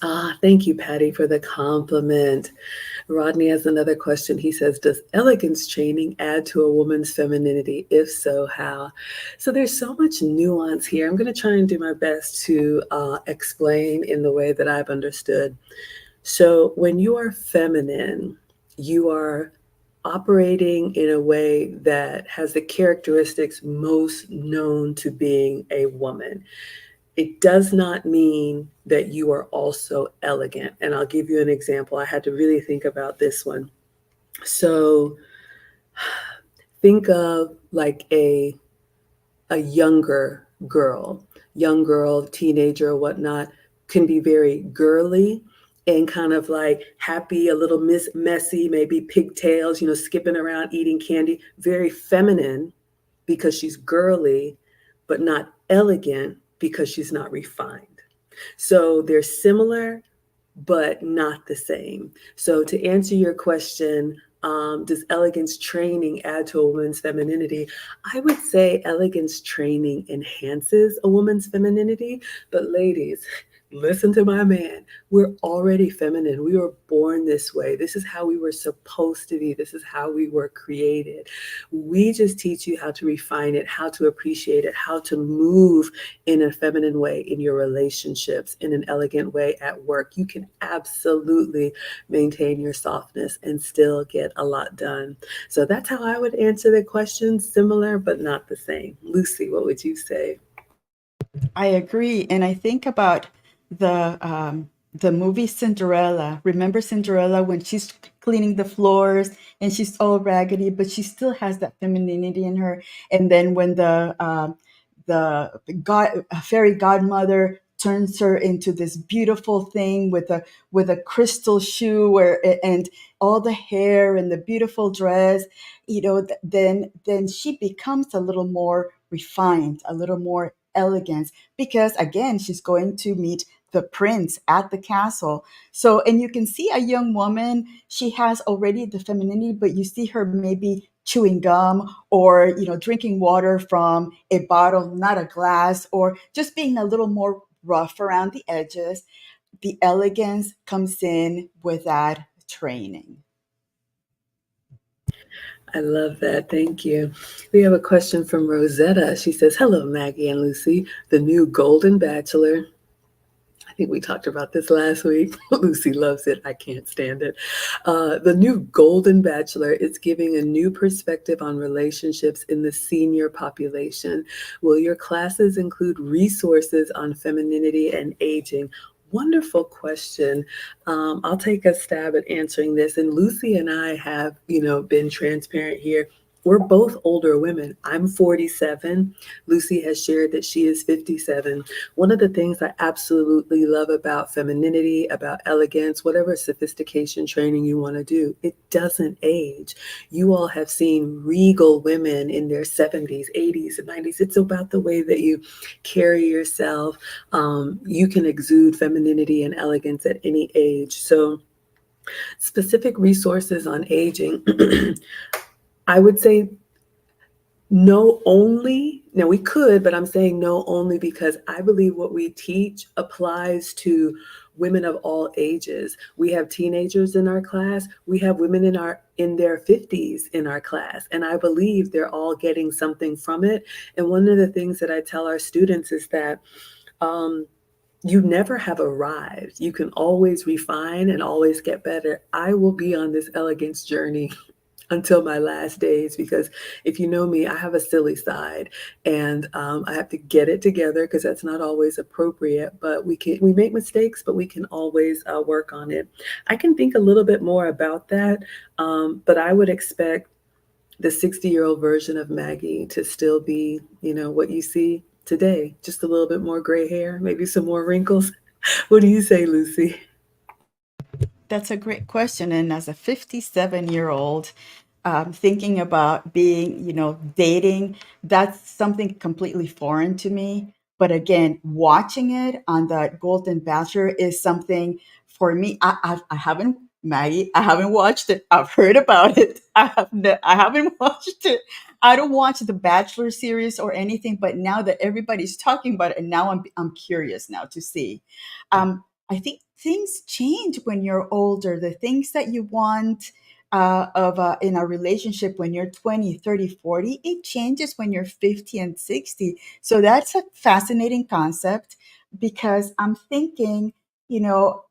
Ah, thank you, Patty, for the compliment. Rodney has another question. He says, does elegance training add to a woman's femininity? If so, how? So there's so much nuance here. I'm going to try and do my best to explain in the way that I've understood. So when you are feminine, you are operating in a way that has the characteristics most known to being a woman. It does not mean that you are also elegant. And I'll give you an example. I had to really think about this one. So think of like a young girl, teenager or whatnot, can be very girly and kind of like happy, a little messy, maybe pigtails, skipping around, eating candy, very feminine because she's girly, but not elegant because she's not refined. So they're similar, but not the same. So to answer your question, does elegance training add to a woman's femininity? I would say elegance training enhances a woman's femininity. But ladies, listen to my man. We're already feminine. We were born this way. This is how we were supposed to be. This is how we were created. We just teach you how to refine it, how to appreciate it, how to move in a feminine way in your relationships, in an elegant way at work. You can absolutely maintain your softness and still get a lot done. So that's how I would answer the question, similar but not the same. Lucy, what would you say? I agree, and I think about the movie Cinderella. Remember Cinderella when she's cleaning the floors and she's all raggedy, but she still has that femininity in her. And then when the god fairy godmother turns her into this beautiful thing with a crystal shoe where and all the hair and the beautiful dress, then she becomes a little more refined, a little more elegant, because again she's going to meet the prince at the castle. So, and you can see a young woman, she has already the femininity, but you see her maybe chewing gum or drinking water from a bottle, not a glass, or just being a little more rough around the edges. The elegance comes in with that training. I love that. Thank you. We have a question from Rosetta. She says, "Hello, Maggie and Lucy. The new Golden Bachelor." I think we talked about this last week. Lucy loves it. I can't stand it. The new Golden Bachelor is giving a new perspective on relationships in the senior population. Will your classes include resources on femininity and aging? Wonderful question. I'll take a stab at answering this. And Lucy and I have, been transparent here. We're both older women. I'm 47. Lucy has shared that she is 57. One of the things I absolutely love about femininity, about elegance, whatever sophistication training you want to do, it doesn't age. You all have seen regal women in their 70s, 80s, and 90s. It's about the way that you carry yourself. You can exude femininity and elegance at any age. So, specific resources on aging. I would say no only. Now we could, but I'm saying no only because I believe what we teach applies to women of all ages. We have teenagers in our class. We have women in their 50s in our class, and I believe they're all getting something from it. And one of the things that I tell our students is that um, you never have arrived. You can always refine and always get better. I will be on this elegance journey until my last days, because if you know me, I have a silly side, and I have to get it together because that's not always appropriate. But we make mistakes, but we can always work on it. I can think a little bit more about that, but I would expect the 60-year-old version of Maggie to still be, what you see today, just a little bit more gray hair, maybe some more wrinkles. What do you say, Lucy? That's a great question. And as a 57-year-old, thinking about being, dating, that's something completely foreign to me. But again, watching it on the Golden Bachelor is something for me. I haven't, Maggie, I haven't watched it. I've heard about it. I haven't watched it. I don't watch the Bachelor series or anything. But now that everybody's talking about it, and now I'm curious now to see. I think things change when you're older. The things that you want of in a relationship when you're 20, 30, 40, it changes when you're 50 and 60. So that's a fascinating concept because I'm thinking, you know,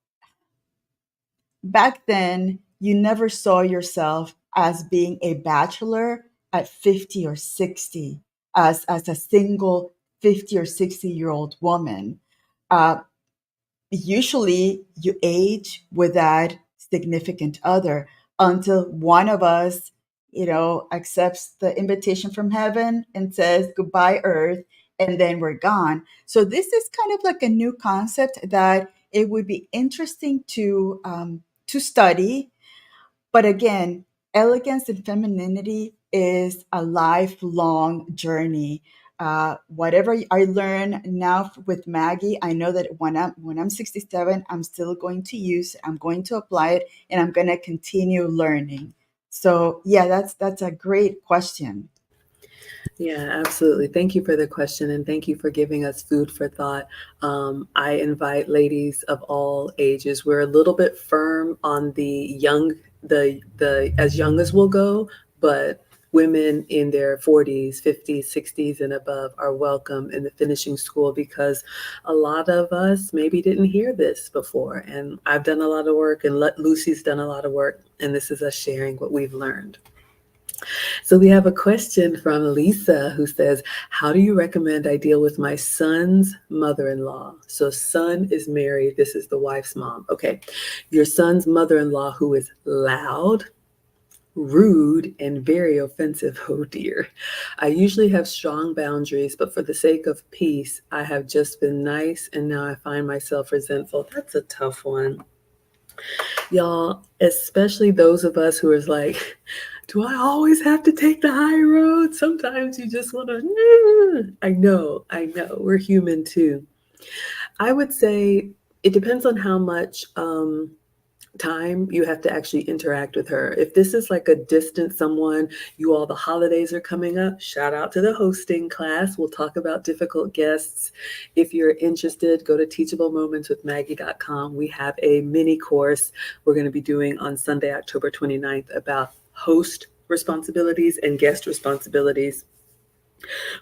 back then you never saw yourself as being a bachelor at 50 or 60 as a single 50 or 60-year-old woman. Uh, Usually you age with that significant other until one of us, accepts the invitation from heaven and says goodbye earth, and then we're gone. So this is kind of like a new concept that it would be interesting to study. But again, elegance and femininity is a lifelong journey. Whatever I learn now with Maggie, I know that when I'm 67, I'm still going to use, I'm going to apply it, and I'm going to continue learning. So yeah, that's a great question. Yeah, absolutely. Thank you for the question and thank you for giving us food for thought. I invite ladies of all ages. We're a little bit firm on the as young as we'll go, but women in their 40s, 50s, 60s and above are welcome in the finishing school because a lot of us maybe didn't hear this before. And I've done a lot of work and Lucy's done a lot of work, and this is us sharing what we've learned. So we have a question from Lisa who says, how do you recommend I deal with my son's mother-in-law? So son is married. This is the wife's mom. Okay. Your son's mother-in-law who is loud, rude, and very offensive. Oh dear. I usually have strong boundaries, but for the sake of peace, I have just been nice and now I find myself resentful. That's a tough one. Y'all, especially those of us who is like, do I always have to take the high road? Sometimes you just want to. I know. We're human too. I would say it depends on how much time you have to actually interact with her. If this is like a distant someone, you all, the holidays are coming up. Shout out to the hosting class. We'll talk about difficult guests. If you're interested, go to teachablemomentswithmaggie.com. We have a mini course we're going to be doing on Sunday, October 29th about host responsibilities and guest responsibilities.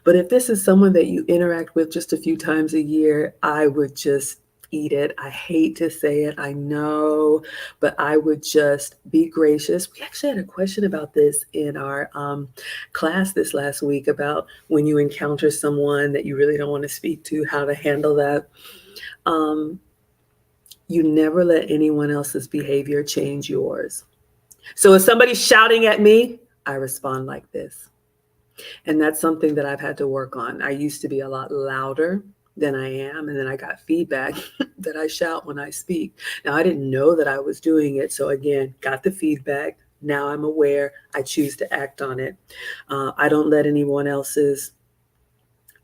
But if this is someone that you interact with just a few times a year, I would just eat it. I hate to say it, I know, but I would just be gracious. We actually had a question about this in our class this last week about when you encounter someone that you really don't want to speak to, how to handle that. Um, you never let anyone else's behavior change yours. So if somebody's shouting at me, I respond like this. And that's something that I've had to work on. I used to be a lot louder than I am. And then I got feedback that I shout when I speak. Now, I didn't know that I was doing it. So, again, got the feedback. Now I'm aware. I choose to act on it. I don't let anyone else's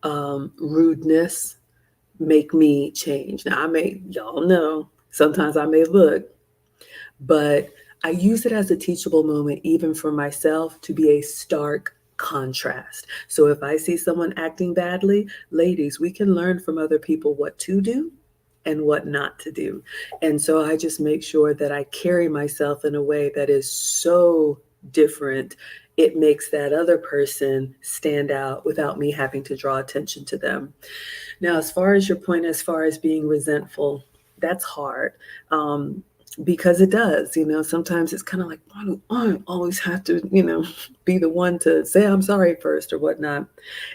rudeness make me change. Now, y'all know, sometimes I may look, but I use it as a teachable moment, even for myself, to be a stark contrast. So if I see someone acting badly, ladies, we can learn from other people what to do and what not to do. And so I just make sure that I carry myself in a way that is so different. It makes that other person stand out without me having to draw attention to them. Now, as far as your point, as far as being resentful, that's hard. Because it does, sometimes it's kind of like, why do I always have to, be the one to say I'm sorry first or whatnot?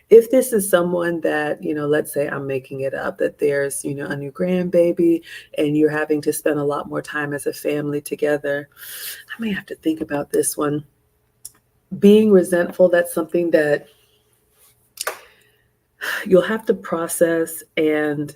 If this is someone that, let's say I'm making it up, that there's, a new grandbaby and you're having to spend a lot more time as a family together, I may have to think about this one. Being resentful, that's something that you'll have to process and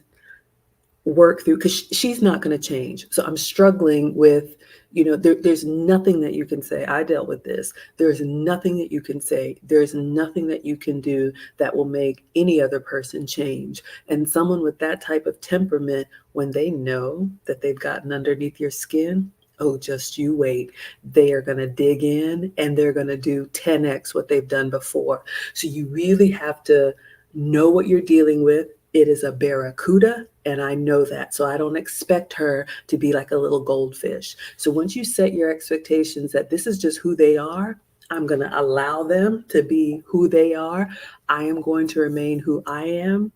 work through because she's not going to change. So I'm struggling with, there's nothing that you can say. I dealt with this. There's nothing that you can say. There's nothing that you can do that will make any other person change. And someone with that type of temperament, when they know that they've gotten underneath your skin, oh, just you wait. They are going to dig in and they're going to do 10x what they've done before. So you really have to know what you're dealing with. It is a barracuda, and I know that. So I don't expect her to be like a little goldfish. So once you set your expectations that this is just who they are, I'm going to allow them to be who they are. I am going to remain who I am.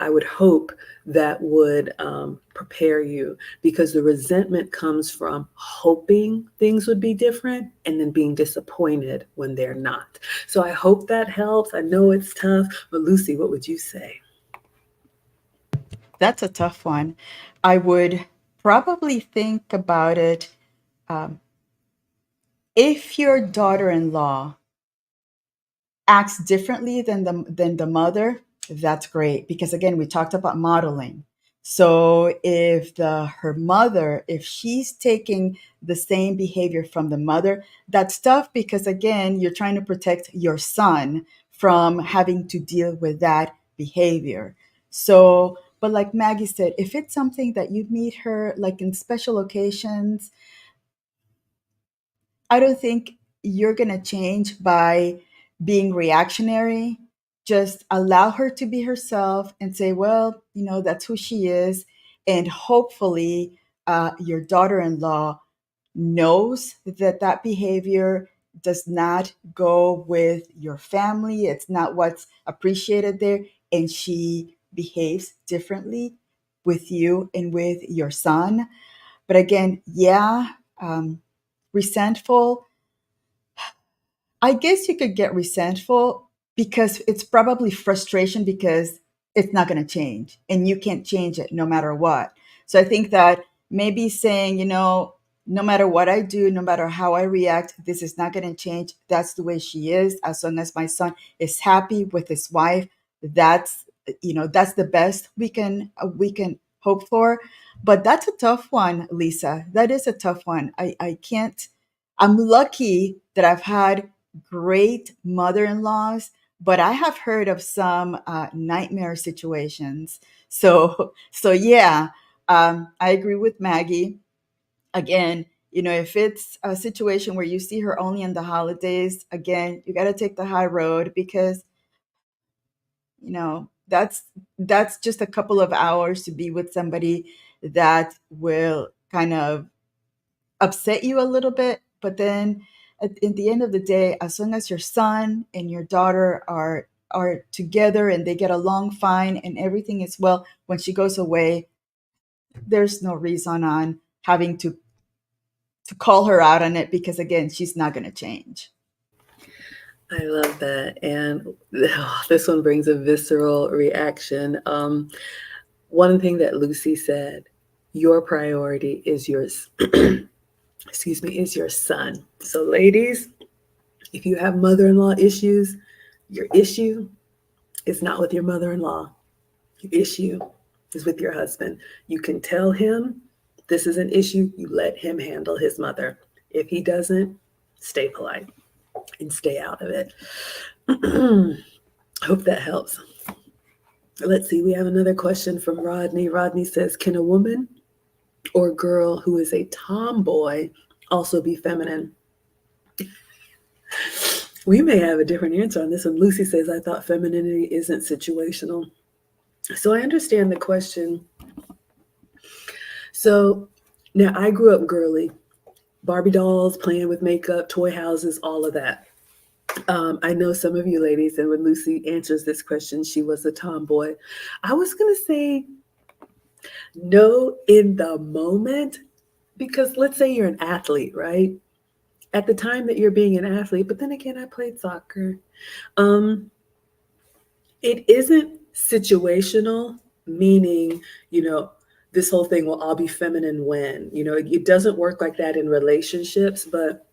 I would hope that would prepare you, because the resentment comes from hoping things would be different and then being disappointed when they're not. So I hope that helps. I know it's tough, but Lucy, what would you say? That's a tough one. I would probably think about it. Um, if your daughter in law acts differently than the mother, that's great, because again, we talked about modeling. So if her mother, if she's taking the same behavior from the mother, that's tough, because again, you're trying to protect your son from having to deal with that behavior. So, but like Maggie said, if it's something that you meet her like in special occasions, I don't think you're going to change by being reactionary. Just allow her to be herself and say, well, that's who she is. And hopefully, your daughter in law knows that that behavior does not go with your family. It's not what's appreciated there. And she behaves differently with you and with your son. But again, yeah, resentful. I guess you could get resentful because it's probably frustration because it's not going to change and you can't change it no matter what. So I think that maybe saying, no matter what I do, no matter how I react, this is not going to change. That's the way she is. As long as my son is happy with his wife, that's that's the best we can hope for. But that's a tough one, Lisa. That is a tough one. I can't. I'm lucky that I've had great mother-in-laws, but I have heard of some nightmare situations. So yeah, I agree with Maggie. Again, if it's a situation where you see her only in the holidays, again, you got to take the high road because that's just a couple of hours to be with somebody that will kind of upset you a little bit, but then at the end of the day, as long as your son and your daughter are together and they get along fine and everything is well, when she goes away, there's no reason on having to call her out on it because again, she's not going to change. I love that. And this one brings a visceral reaction. One thing that Lucy said, your priority is yours, excuse me, is your son. So, ladies, if you have mother in law issues, your issue is not with your mother in law. Your issue is with your husband. You can tell him this is an issue, you let him handle his mother. If he doesn't, stay polite and stay out of it. Hope that helps. Let's see, we have another question from Rodney. Rodney says, can a woman or girl who is a tomboy also be feminine? We may have a different answer on this one. Lucy says, I thought femininity isn't situational. So I understand the question. So now I grew up girly, Barbie dolls, playing with makeup, toy houses, all of that. I know some of you ladies, and when Lucy answers this question, she was a tomboy. I was going to say no in the moment, because let's say you're an athlete, right? At the time that you're being an athlete, but then again, I played soccer. Um, it isn't situational, meaning, this whole thing will all be feminine when, it doesn't work like that in relationships. But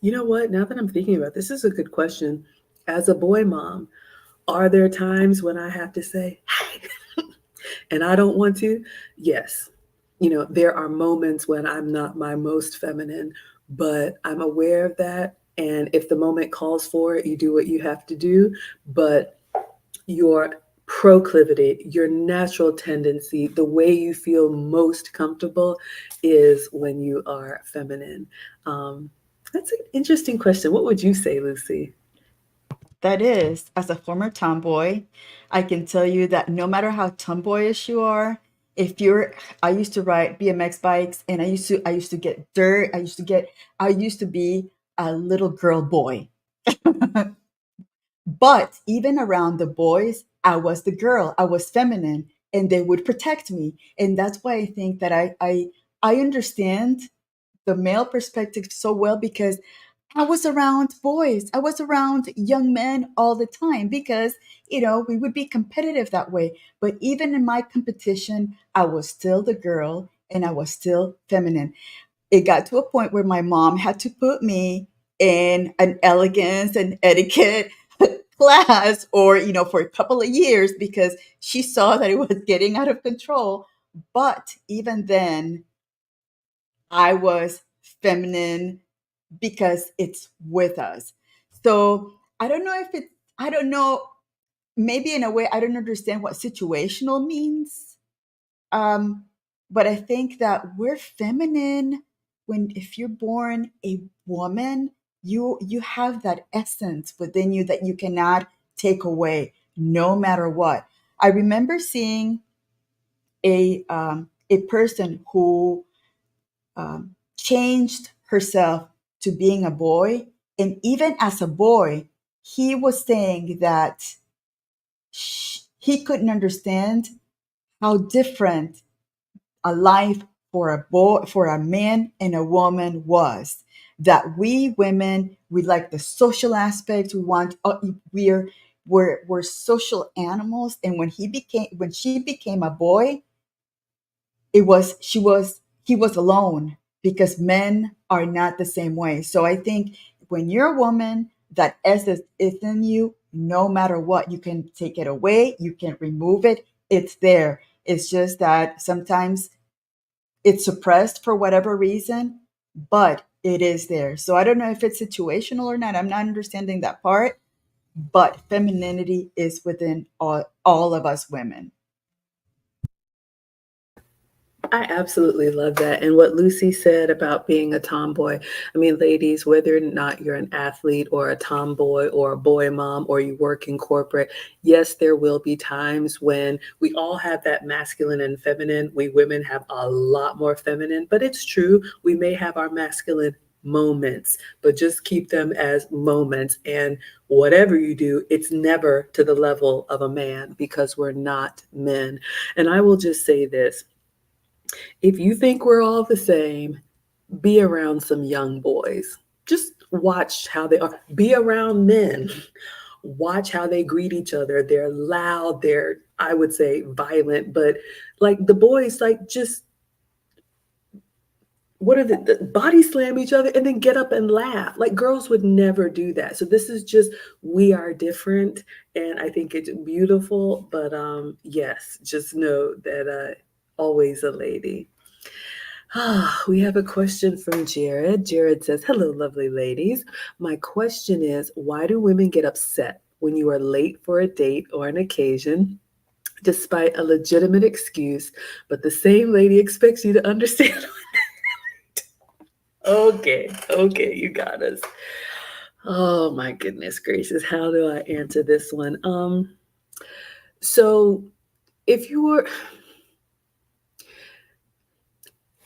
you know what? Now that I'm thinking about this is a good question. As a boy mom, are there times when I have to say, hey, and I don't want to? Yes. There are moments when I'm not my most feminine, but I'm aware of that. And if the moment calls for it, you do what you have to do. But your proclivity, your natural tendency, the way you feel most comfortable is when you are feminine. Um, that's an interesting question. What would you say, Lucy? That is, as a former tomboy, I can tell you that no matter how tomboyish you are, if you're, I used to ride BMX bikes and I used to get dirt. I used to be a little girl boy. But even around the boys, I was the girl. I was feminine, and they would protect me. And that's why I think that I understand the male perspective so well because I was around boys. I was around young men all the time because, we would be competitive that way. But even in my competition, I was still the girl and I was still feminine. It got to a point where my mom had to put me in an elegance and etiquette class or for a couple of years because she saw that it was getting out of control. But even then I was feminine because it's with us. So I don't know, maybe in a way, I don't understand what situational means. Um, but I think that we're feminine if you're born a woman, you have that essence within you that you cannot take away, no matter what. I remember seeing a person who changed herself to being a boy, and even as a boy, he was saying that he couldn't understand how different a life for a boy, for a man and a woman was. That we women, we like the social aspect. We want, we're social animals. And when she became a boy, it was she was he was alone, because men are not the same way. So I think when you're a woman, that essence is in you. No matter what, you can take it away, you can remove it, it's there. It's just that sometimes it's suppressed for whatever reason, but it is there. So I don't know if it's situational or not. I'm not understanding that part, but femininity is within all of us women. I absolutely love that. And what Lucy said about being a tomboy. I mean, ladies, whether or not you're an athlete or a tomboy or a boy mom or you work in corporate, yes, there will be times when we all have that masculine and feminine. We women have a lot more feminine, but it's true. We may have our masculine moments, but just keep them as moments. And whatever you do, it's never to the level of a man because we're not men. And I will just say this, if you think we're all the same, be around some young boys. Just watch how they are. Be around men. Watch how they greet each other. They're loud, they're, I would say, violent, but like the boys, like just what are the body slam each other and then get up and laugh. Like girls would never do that. So this is just we are different, and I think it's beautiful. But yes, just know that always a lady. Ah, we have a question from Jared. Jared says, "Hello, lovely ladies. My question is, why do women get upset when you are late for a date or an occasion, despite a legitimate excuse, but the same lady expects you to understand?" Okay, okay, you got us. Oh my goodness gracious, how do I answer this one? So if you were,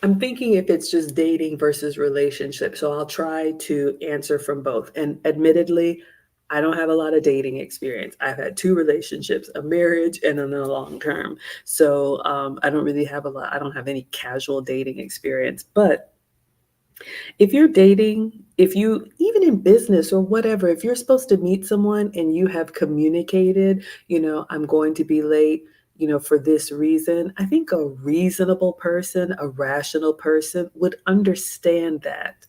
I'm thinking if it's just dating versus relationship. So I'll try to answer from both. And admittedly, I don't have a lot of dating experience. I've had two relationships, a marriage and then a long term. So I don't really have a lot, I don't have any casual dating experience. But if you're dating, if you, even in business or whatever, if you're supposed to meet someone and you have communicated, I'm going to be late, for this reason, I think a reasonable person, a rational person would understand that.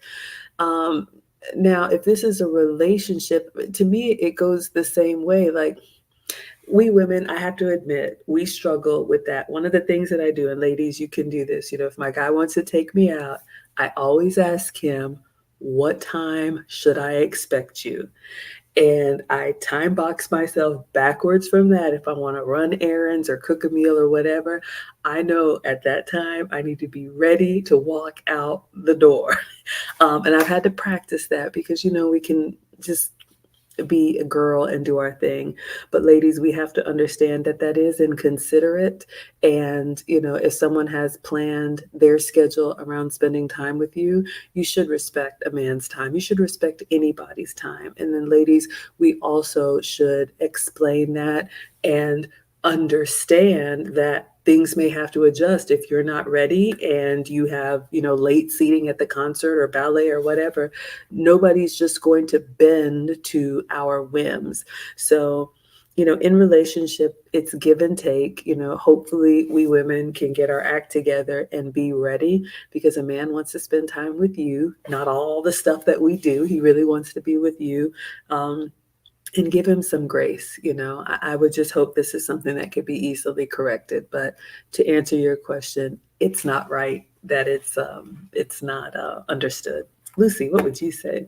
Um, Now, if this is a relationship, to me, it goes the same way. Like, we women, I have to admit, we struggle with that. One of the things that I do, and ladies, you can do this, if my guy wants to take me out, I always ask him, what time should I expect you? And I time box myself backwards from that. If I want to run errands or cook a meal or whatever, I know at that time I need to be ready to walk out the door. And I've had to practice that because, we can just be a girl and do our thing. But ladies, we have to understand that that is inconsiderate. And, if someone has planned their schedule around spending time with you, you should respect a man's time. You should respect anybody's time. And then, ladies, we also should explain that and understand that things may have to adjust if you're not ready and you have, late seating at the concert or ballet or whatever. Nobody's just going to bend to our whims. So, in relationship, it's give and take. Hopefully we women can get our act together and be ready because a man wants to spend time with you, not all the stuff that we do. He really wants to be with you. And give him some grace. I would just hope this is something that could be easily corrected. But to answer your question, it's not right that it's not understood. Lucy, what would you say?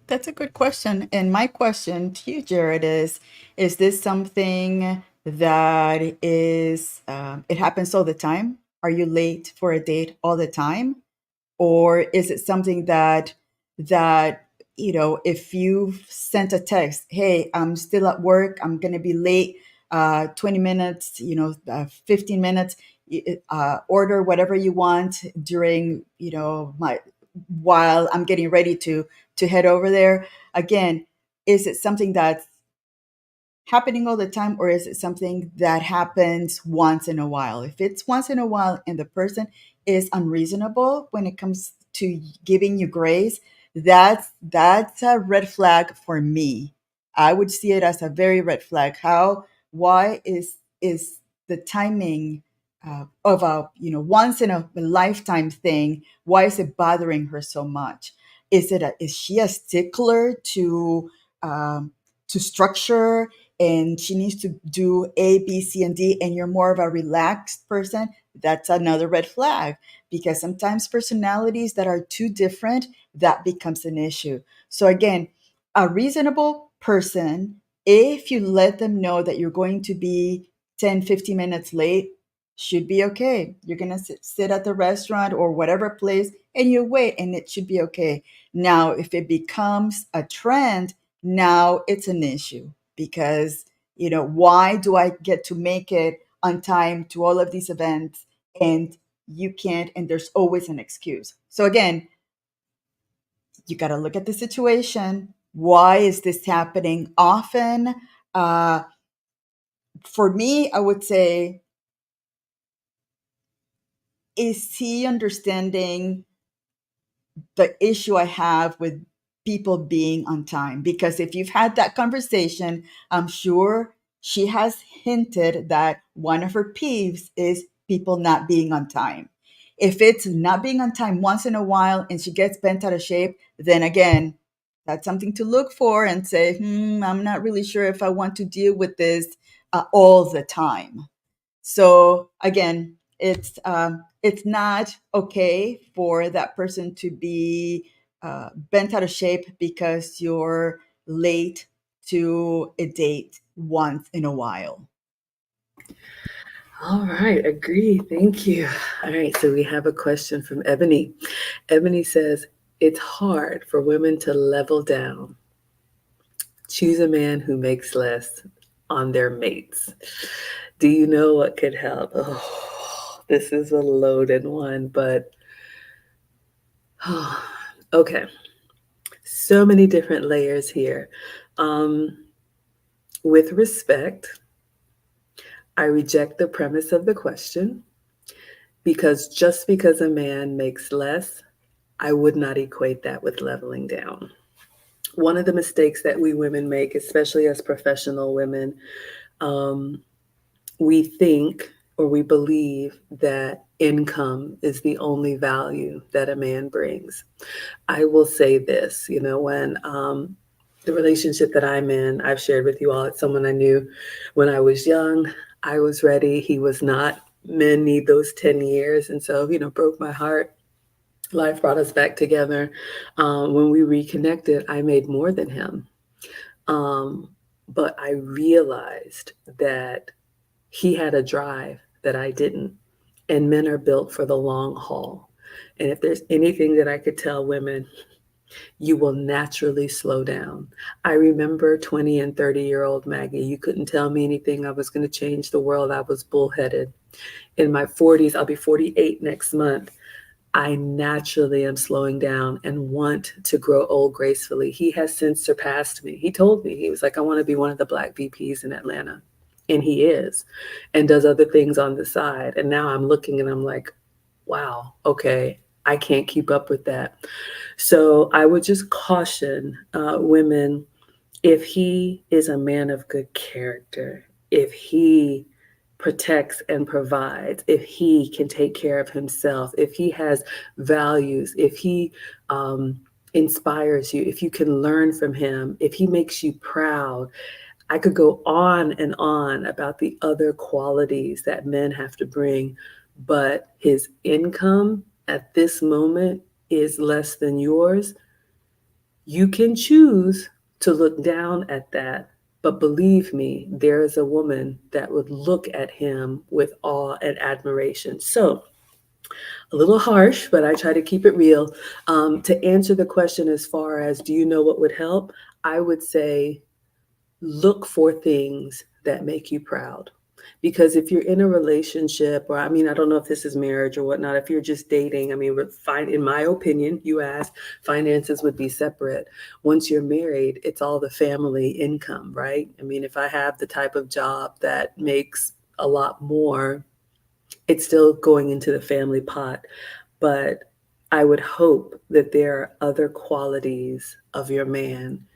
That's a good question. And my question to you, Jared, is this something that it happens all the time? Are you late for a date all the time? Or is it something that that, if you've sent a text, hey, I'm still at work, I'm going to be late, 20 minutes, 15 minutes, order whatever you want during, my while I'm getting ready to head over there. Again, is it something that's happening all the time, or is it something that happens once in a while? If it's once in a while and the person is unreasonable when it comes to giving you grace, that's a red flag for me. I would see it as a very red flag. Why is the timing of a once in a lifetime thing, why is it bothering her so much? Is she a stickler um, to structure, and she needs to do A, B, C, and D, and you're more of a relaxed person? That's another red flag, because sometimes personalities that are too different, that becomes an issue. So again, a reasonable person, if you let them know that you're going to be 10, 15 minutes late, should be okay. You're going to sit at the restaurant or whatever place and you wait, and it should be okay. Now, if it becomes a trend, now it's an issue, because why do I get to make it on time to all of these events and you can't, and there's always an excuse. So again, you got to look at the situation. Why is this happening often? uh, for me, I would say, is he understanding the issue I have with people being on time? Because if you've had that conversation, I'm sure she has hinted that one of her peeves is people not being on time. If it's not being on time once in a while and she gets bent out of shape, then again, that's something to look for and say, I'm not really sure if I want to deal with this all the time. So again, it's not okay for that person to be bent out of shape because you're late to a date once in a while. All right, agree. Thank you. All right, so we have a question from Ebony. Ebony says, it's hard for women to level down. Choose a man who makes less on their mates. Do you know what could help? Oh, this is a loaded one, but okay. So many different layers here. Um, with respect, I reject the premise of the question, because just because a man makes less, I would not equate that with leveling down. One of the mistakes that we women make, especially as professional women, um, we think or we believe that income is the only value that a man brings. I will say this, when the relationship that I'm in, I've shared with you all, it's someone I knew when I was young. I was ready. He was not. Men need those 10 years. And so, broke my heart. Life brought us back together. When we reconnected, I made more than him. Um, but I realized that he had a drive that I didn't. And men are built for the long haul. And if there's anything that I could tell women, you will naturally slow down. I remember 20 and 30-year-old Maggie. You couldn't tell me anything. I was going to change the world. I was bullheaded. In my 40s, I'll be 48 next month. I naturally am slowing down and want to grow old gracefully. He has since surpassed me. He told me, he was like, I want to be one of the Black VPs in Atlanta. And he is, and does other things on the side. And now I'm looking and I'm like, wow, okay, I can't keep up with that. So I would just caution women, if he is a man of good character, if he protects and provides, if he can take care of himself, if he has values, if he inspires you, if you can learn from him, if he makes you proud. I could go on and on about the other qualities that men have to bring, but his income at this moment is less than yours. You can choose to look down at that, but believe me, there is a woman that would look at him with awe and admiration. So A little harsh, but I try to keep it real. To answer the question as far as do you know what would help, I would say look for things that make you proud. Because if you're in a relationship, or I mean, I don't know if this is marriage or whatnot, if you're just dating, I mean, we're fine. In my opinion, you asked, finances would be separate. Once you're married, it's all the family income, right? I mean, if I have the type of job that makes a lot more, it's still going into the family pot. But I would hope that there are other qualities of your man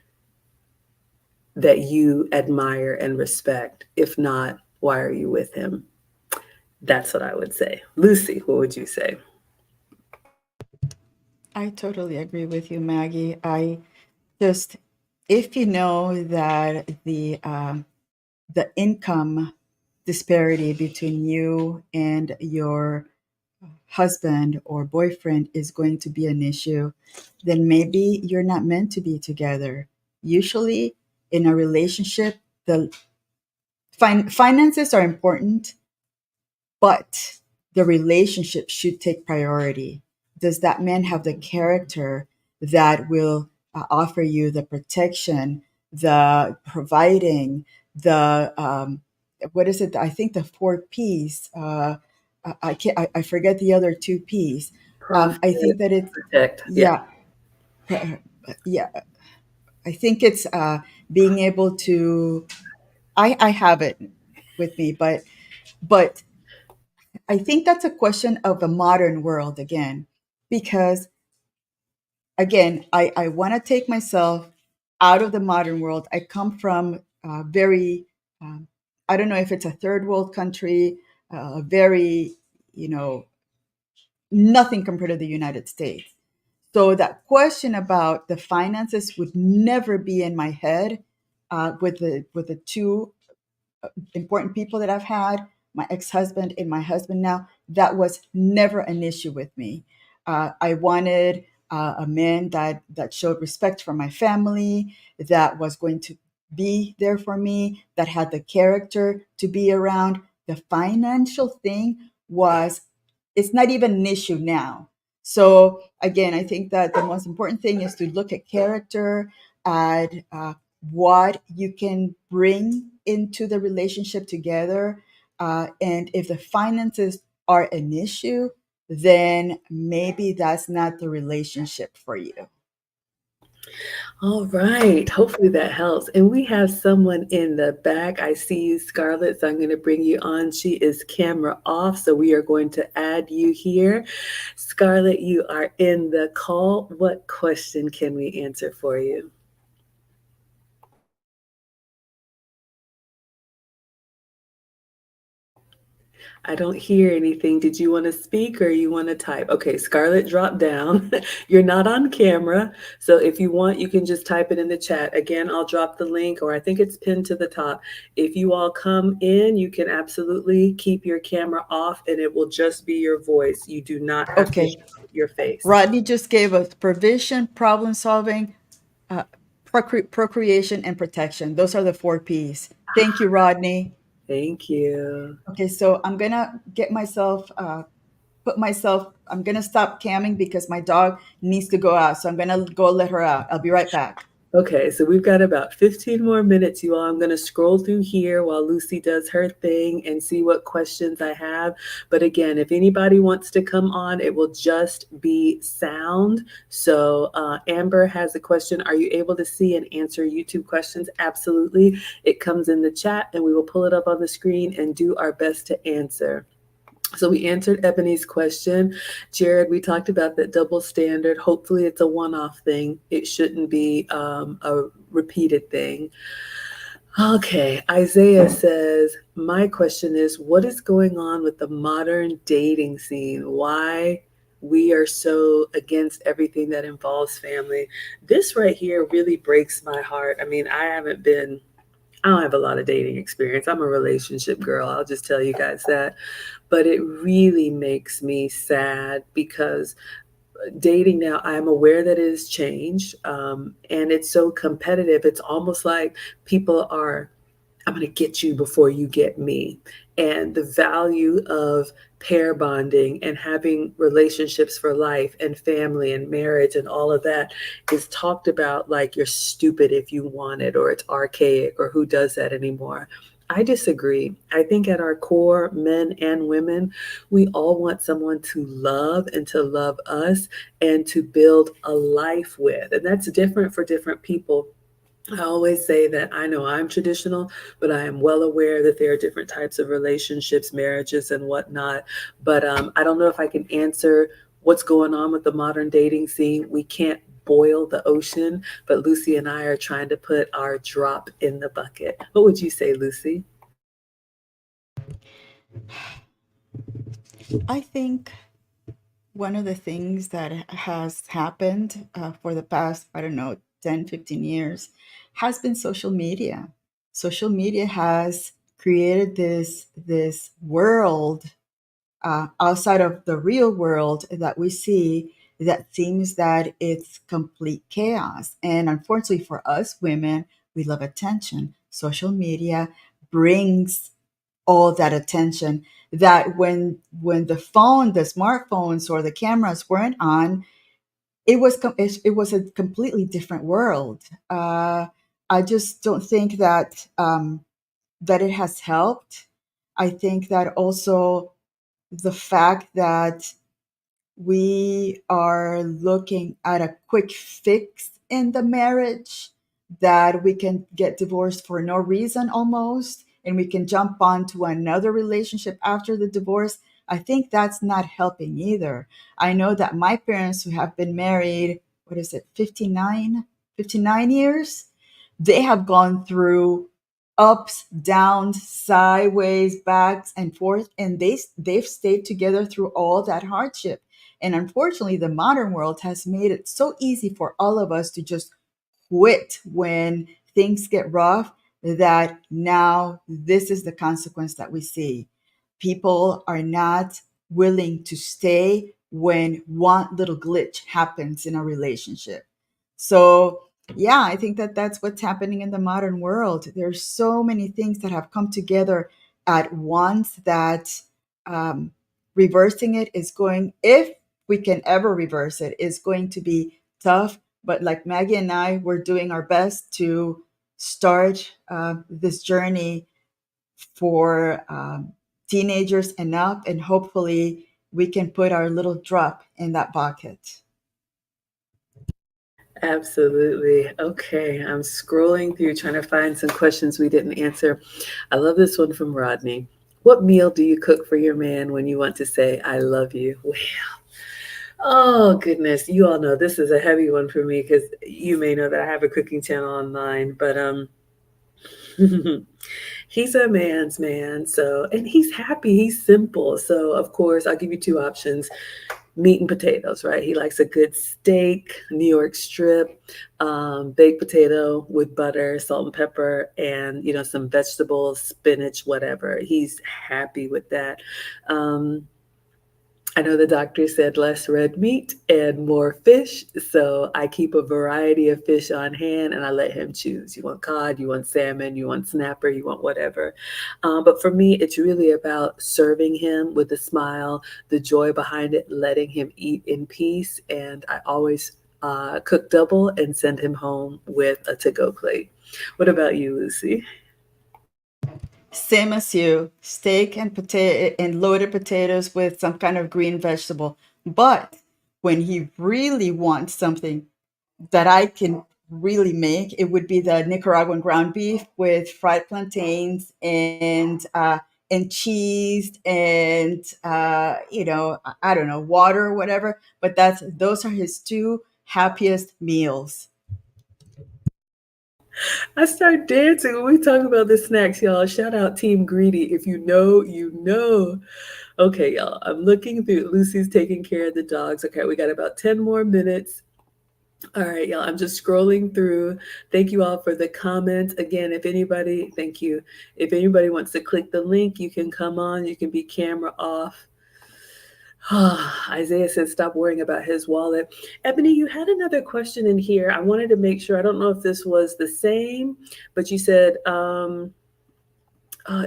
that you admire and respect. If not, why are you with him? That's what I would say. Lucy, what would you say? I totally agree with you, Maggie. I just, if you know that the income disparity between you and your husband or boyfriend is going to be an issue, then maybe you're not meant to be together. Usually, in a relationship, the finances are important, but the relationship should take priority. Does that man have the character that will offer you the protection, the providing, the what is it? I think the four P's. I can't. I forget the other two P's. Profit, I think that it's protect. Yeah. yeah, yeah. I think it's being able to. I have it with me, but I think that's a question of the modern world again, because again, I want to take myself out of the modern world. I come from very, um, I don't know if it's a third world country, very, you know, nothing compared to the United States. So that question about the finances would never be in my head with the two important people that I've had, my ex husband and my husband now, that was never an issue with me. I wanted a man that showed respect for my family, that was going to be there for me, that had the character to be around. The financial thing was, it's not even an issue now. So again, I think that the most important thing is to look at character, at what you can bring into the relationship together. And if the finances are an issue, then maybe that's not the relationship for you. All right. Hopefully that helps. And we have someone in the back. I see you, Scarlett. So I'm going to bring you on. She is camera off. So we are going to add you here. Scarlett, you are in the call. What question can we answer for you? I don't hear anything. Did you want to speak or you want to type? Okay, Scarlett dropped down. You're not on camera. So if you want, you can just type it in the chat. Again, I'll drop the link, or I think it's pinned to the top. If you all come in, you can absolutely keep your camera off and it will just be your voice. You do not have to Okay, show your face. Rodney just gave us provision, problem solving, uh, procreation, and protection. Those are the four P's. Thank you, Rodney. Thank you. Okay, so I'm gonna get myself put myself, I'm going to stop camming because my dog needs to go out. So I'm going to go let her out. I'll be right back. Okay, so we've got about 15 more minutes, you all. I'm going to scroll through here while Lucy does her thing and see what questions I have. But again, if anybody wants to come on, it will just be sound. So Amber has a question. Are you able to see and answer YouTube questions? Absolutely. It comes in the chat and we will pull it up on the screen and do our best to answer. So we answered Ebony's question. Jared, we talked about that double standard. Hopefully it's a one-off thing. It shouldn't be a repeated thing. Okay, Isaiah says, my question is, what is going on with the modern dating scene? Why we are so against everything that involves family? This right here really breaks my heart. I mean, I don't have a lot of dating experience. I'm a relationship girl. I'll just tell you guys that. But it really makes me sad because dating now, I'm aware that it has changed and it's so competitive. It's almost like people are I'm going to get you before you get me. And the value of pair bonding and having relationships for life and family and marriage and all of that is talked about like you're stupid if you want it, or it's archaic, or who does that anymore. I disagree. I think at our core, men and women, we all want someone to love and to love us and to build a life with. And that's different for different people. I always say that I know I'm traditional, but I am well aware that there are different types of relationships, marriages, and whatnot. But I don't know if I can answer what's going on with the modern dating scene. We can't boil the ocean, but Lucy and I are trying to put our drop in the bucket. What would you say, Lucy? I think one of the things that has happened for the past, I don't know, 10, 15 years has been social media. Social media has created this world outside of the real world that we see that seems that it's complete chaos. And unfortunately for us women, we love attention. Social media brings all that attention that when the smartphones or the cameras weren't on, it was a completely different world. I just don't think that that it has helped. I think that also the fact that we are looking at a quick fix in the marriage, that we can get divorced for no reason almost, and we can jump on to another relationship after the divorce. I think that's not helping either. I know that my parents, who have been married, what is it, 59 years, they have gone through ups, downs, sideways, backs and forth, and they've stayed together through all that hardship. And unfortunately, the modern world has made it so easy for all of us to just quit when things get rough, that now this is the consequence that we see. People are not willing to stay when one little glitch happens in a relationship. So, yeah, I think that that's what's happening in the modern world. There's so many things that have come together at once that um, reversing it is going, if we can ever reverse it, is going to be tough. But like Maggie and I, we're doing our best to start this journey for teenagers and up, and hopefully we can put our little drop in that bucket. Absolutely. Okay, I'm scrolling through trying to find some questions we didn't answer. I love this one from Rodney. What meal do you cook for your man when you want to say, I love you? Well, oh goodness, you all know this is a heavy one for me because you may know that I have a cooking channel online, but he's a man's man, so and he's happy, he's simple. So of course, I'll give you two options: meat and potatoes, right? He likes a good steak, New York strip, baked potato with butter, salt and pepper, and some vegetables, spinach, whatever. He's happy with that. Um, I know the doctor said less red meat and more fish, so I keep a variety of fish on hand and I let him choose. You want cod, you want salmon, you want snapper, you want whatever. But for me, it's really about serving him with a smile, the joy behind it, letting him eat in peace. And I always cook double and send him home with a to go plate. What about you, Lucy? Same as you, steak and potato and loaded potatoes with some kind of green vegetable. But when he really wants something that I can really make, it would be the Nicaraguan ground beef with fried plantains and cheese and I don't know, water or whatever. But that's those are his two happiest meals. I start dancing when we talk about the snacks, y'all. Shout out Team Greedy. If you know, you know. Okay, y'all. I'm looking through. Lucy's taking care of the dogs. Okay, we got about 10 more minutes. All right, y'all. I'm just scrolling through. Thank you all for the comments. Again, if anybody, thank you. If anybody wants to click the link, you can come on. You can be camera off. Isaiah said, stop worrying about his wallet. Ebony, you had another question in here. I wanted to make sure. I don't know if this was the same, but you said,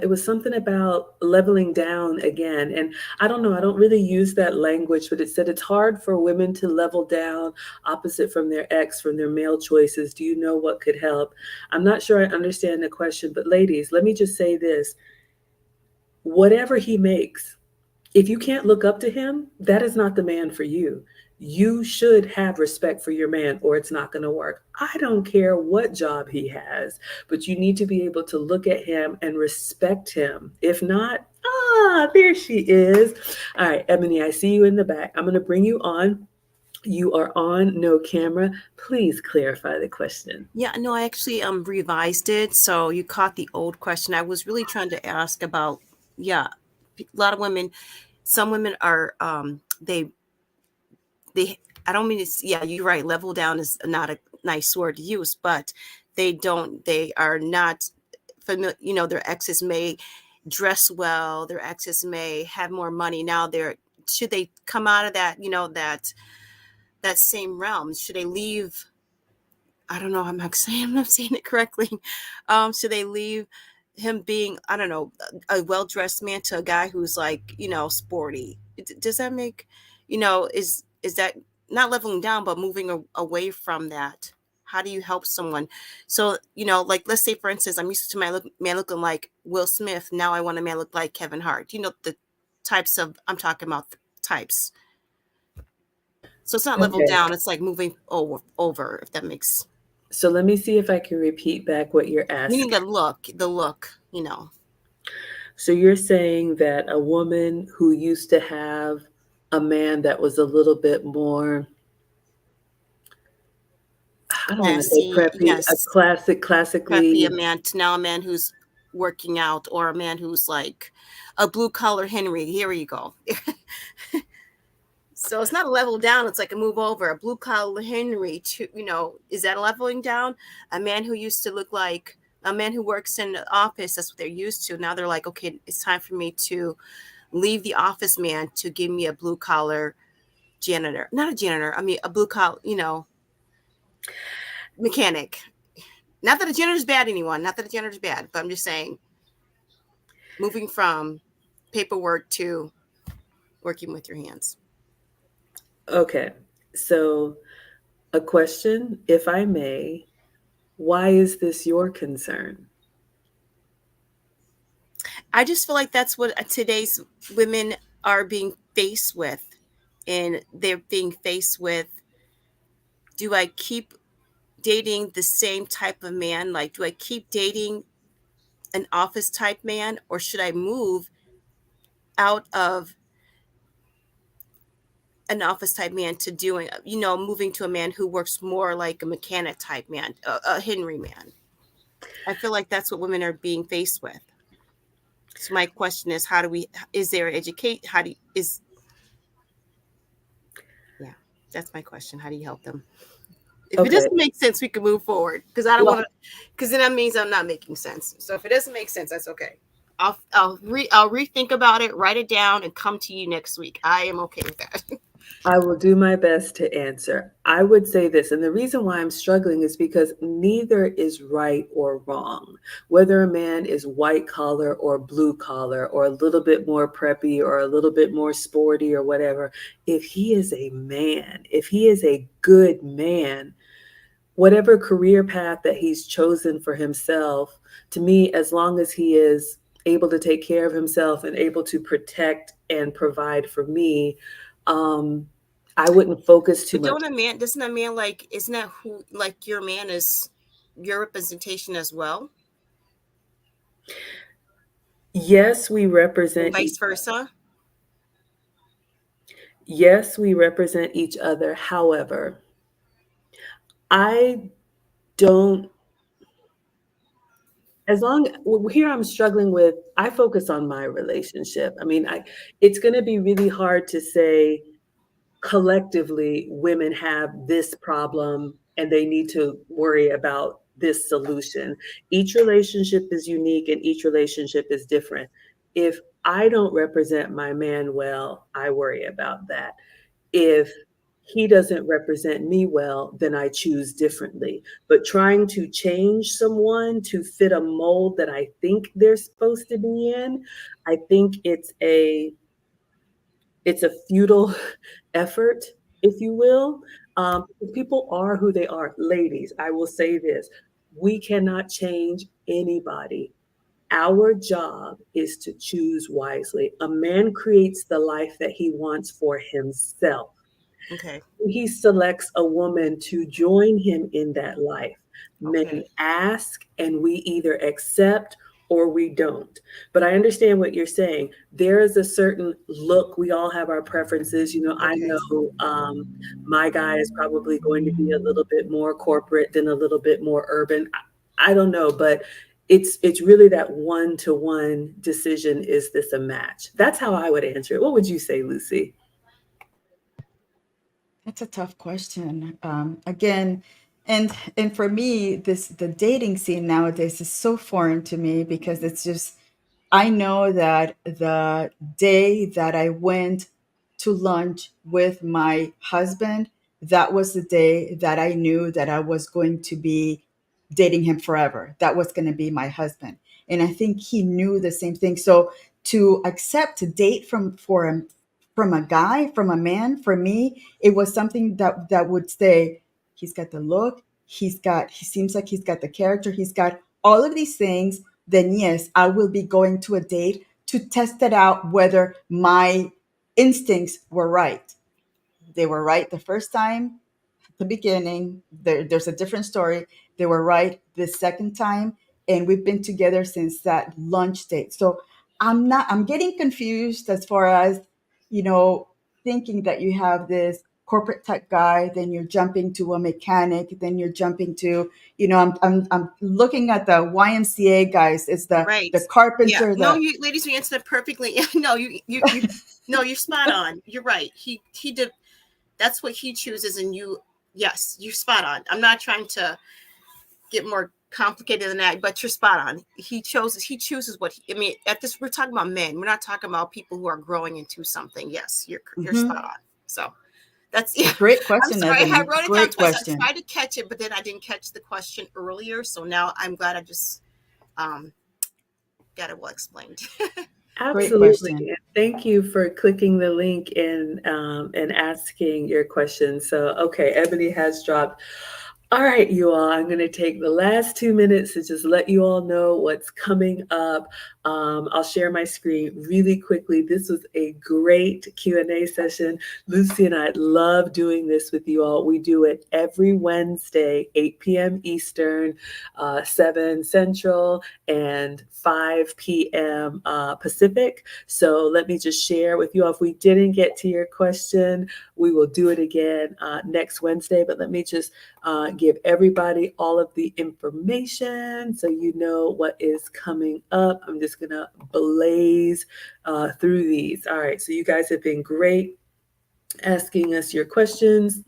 It was something about leveling down again. And I don't know, I don't really use that language, but it said it's hard for women to level down opposite from their ex, from their male choices. Do you know what could help? I'm not sure I understand the question, but ladies, let me just say this: whatever he makes, if you can't look up to him, that is not the man for you. You should have respect for your man, or it's not going to work. I don't care what job he has, but you need to be able to look at him and respect him. If not, there she is. All right, Ebony, I see you in the back. I'm going to bring you on. You are on no camera. Please clarify the question. Yeah, no, I actually revised it. So you caught the old question. I was really trying to ask about, yeah, a lot of women, some women are they I don't mean it's, yeah, you're right, level down is not a nice word to use, but they are not familiar, their exes may dress well, their exes may have more money. Now they're should they come out of that, that same realm? Should they leave? I don't know. I'm not saying it correctly. Should they leave him being, I don't know, a well-dressed man to a guy who's like, sporty? Does that make, is that not leveling down, but moving away from that? How do you help someone? So, like, let's say, for instance, I'm used to my man looking like Will Smith. Now I want a man look like Kevin Hart. The types of, I'm talking about types. So it's not level Okay, down. It's like moving over, if that makes. so let me see if I can repeat back what you're Meaning asking. the look. So you're saying that a woman who used to have a man that was a little bit more, I don't want to say Classy, preppy, a yes. Preppy, classically, now a man who's working out, or a man who's like a blue collar Henry. Here you go. So it's not a level down, it's like a move over. A blue collar Henry to, is that a leveling down? A man who used to look like a man who works in the office, that's what they're used to. Now they're like, okay, it's time for me to leave the office man to give me a blue collar janitor. Not a janitor, I mean a blue collar, mechanic. Not that a janitor's bad, anyone. Not that a janitor's bad, but I'm just saying, moving from paperwork to working with your hands. okay. So a question, if I may, why is this your concern? I just feel like that's what today's women are being faced with. And they're being faced with, do I keep dating the same type of man? Like, do I keep dating an office type man, or should I move out of an office type man to doing, moving to a man who works more like a mechanic type man, a Henry man? I feel like that's what women are being faced with. So my question is, how do we, is there educate, how do you, is, yeah, that's my question. How do you help them? If it Okay. doesn't make sense, we can move forward, because I don't Well, want to, because then that means I'm not making sense. So if it doesn't make sense, that's okay. I'll rethink about it, write it down, and come to you next week. I am okay with that. I will do my best to answer. I would say this, and the reason why I'm struggling is because neither is right or wrong. Whether a man is white collar or blue collar, or a little bit more preppy or a little bit more sporty or whatever, if he is a man, if he is a good man, whatever career path that he's chosen for himself, to me, as long as he is able to take care of himself and able to protect and provide for me, um, I wouldn't focus too But much. doesn't a man, like, isn't that who, like, your man is your representation as well, Yes, we and represent vice each, versa? yes, we represent each other. However, I don't, as long, well, here I'm struggling with, I focus on my relationship. I mean, it's going to be really hard to say collectively women have this problem and they need to worry about this solution. Each relationship is unique and each relationship is different. If I don't represent my man well, I worry about that. If he doesn't represent me well, then I choose differently. But trying to change someone to fit a mold that I think they're supposed to be in, I think it's a futile effort, if you will. People are who they are. Ladies, I will say this: we cannot change anybody. Our job is to choose wisely. A man creates the life that he wants for himself. Okay. He selects a woman to join him in that life. Men Okay. ask, and we either accept or we don't. But I understand what you're saying. There is a certain look. We all have our preferences. I Okay. know my guy is probably going to be a little bit more corporate than a little bit more urban. I don't know, but it's really that one-to-one decision. Is this a match? That's how I would answer it. What would you say, Lucy? That's a tough question. Again, and for me, the dating scene nowadays is so foreign to me because it's just I know that the day that I went to lunch with my husband, that was the day that I knew that I was going to be dating him forever. That was going to be my husband. And I think he knew the same thing. So to accept to date from a guy, from a man, for me, it was something that would say, he's got the look, he seems like he's got the character, he's got all of these things, then yes, I will be going to a date to test it out whether my instincts were right. They were right the first time, the beginning. There's a different story. They were right the second time, and we've been together since that lunch date. So I'm getting confused as far as, you know, thinking that you have this corporate tech guy, then you're jumping to a mechanic, then you're jumping to, I'm looking at the YMCA guys. It's Right. the Yeah. carpenter, No, the you ladies, you answered it perfectly. No, you no, you're spot on. You're right. He did, that's what he chooses, and yes, you're spot on. I'm not trying to get more complicated than that, but you're spot on. He chooses what I mean, at this, we're talking about men. We're not talking about people who are growing into something. Yes, you're spot Mhm. on. So that's, yeah. Great I'm question, sorry. I Ebony. wrote it down Great twice. I question. tried to catch it, but then I didn't catch the question earlier. So now I'm glad I just um, got it well explained. Great Absolutely. question. And thank you for clicking the link and asking your question. So, okay, Ebony has dropped. All right, you all, I'm going to take the last 2 minutes to just let you all know what's coming up. I'll share my screen really quickly. This was a great Q&A session. Lucy and I love doing this with you all. We do it every Wednesday, 8 p.m. Eastern, 7 Central, and 5 p.m. Pacific. So let me just share with you all. If we didn't get to your question, we will do it again next Wednesday. But let me just give everybody all of the information so you know what is coming up. I'm just going to blaze through these. All right. So you guys have been great asking us your questions.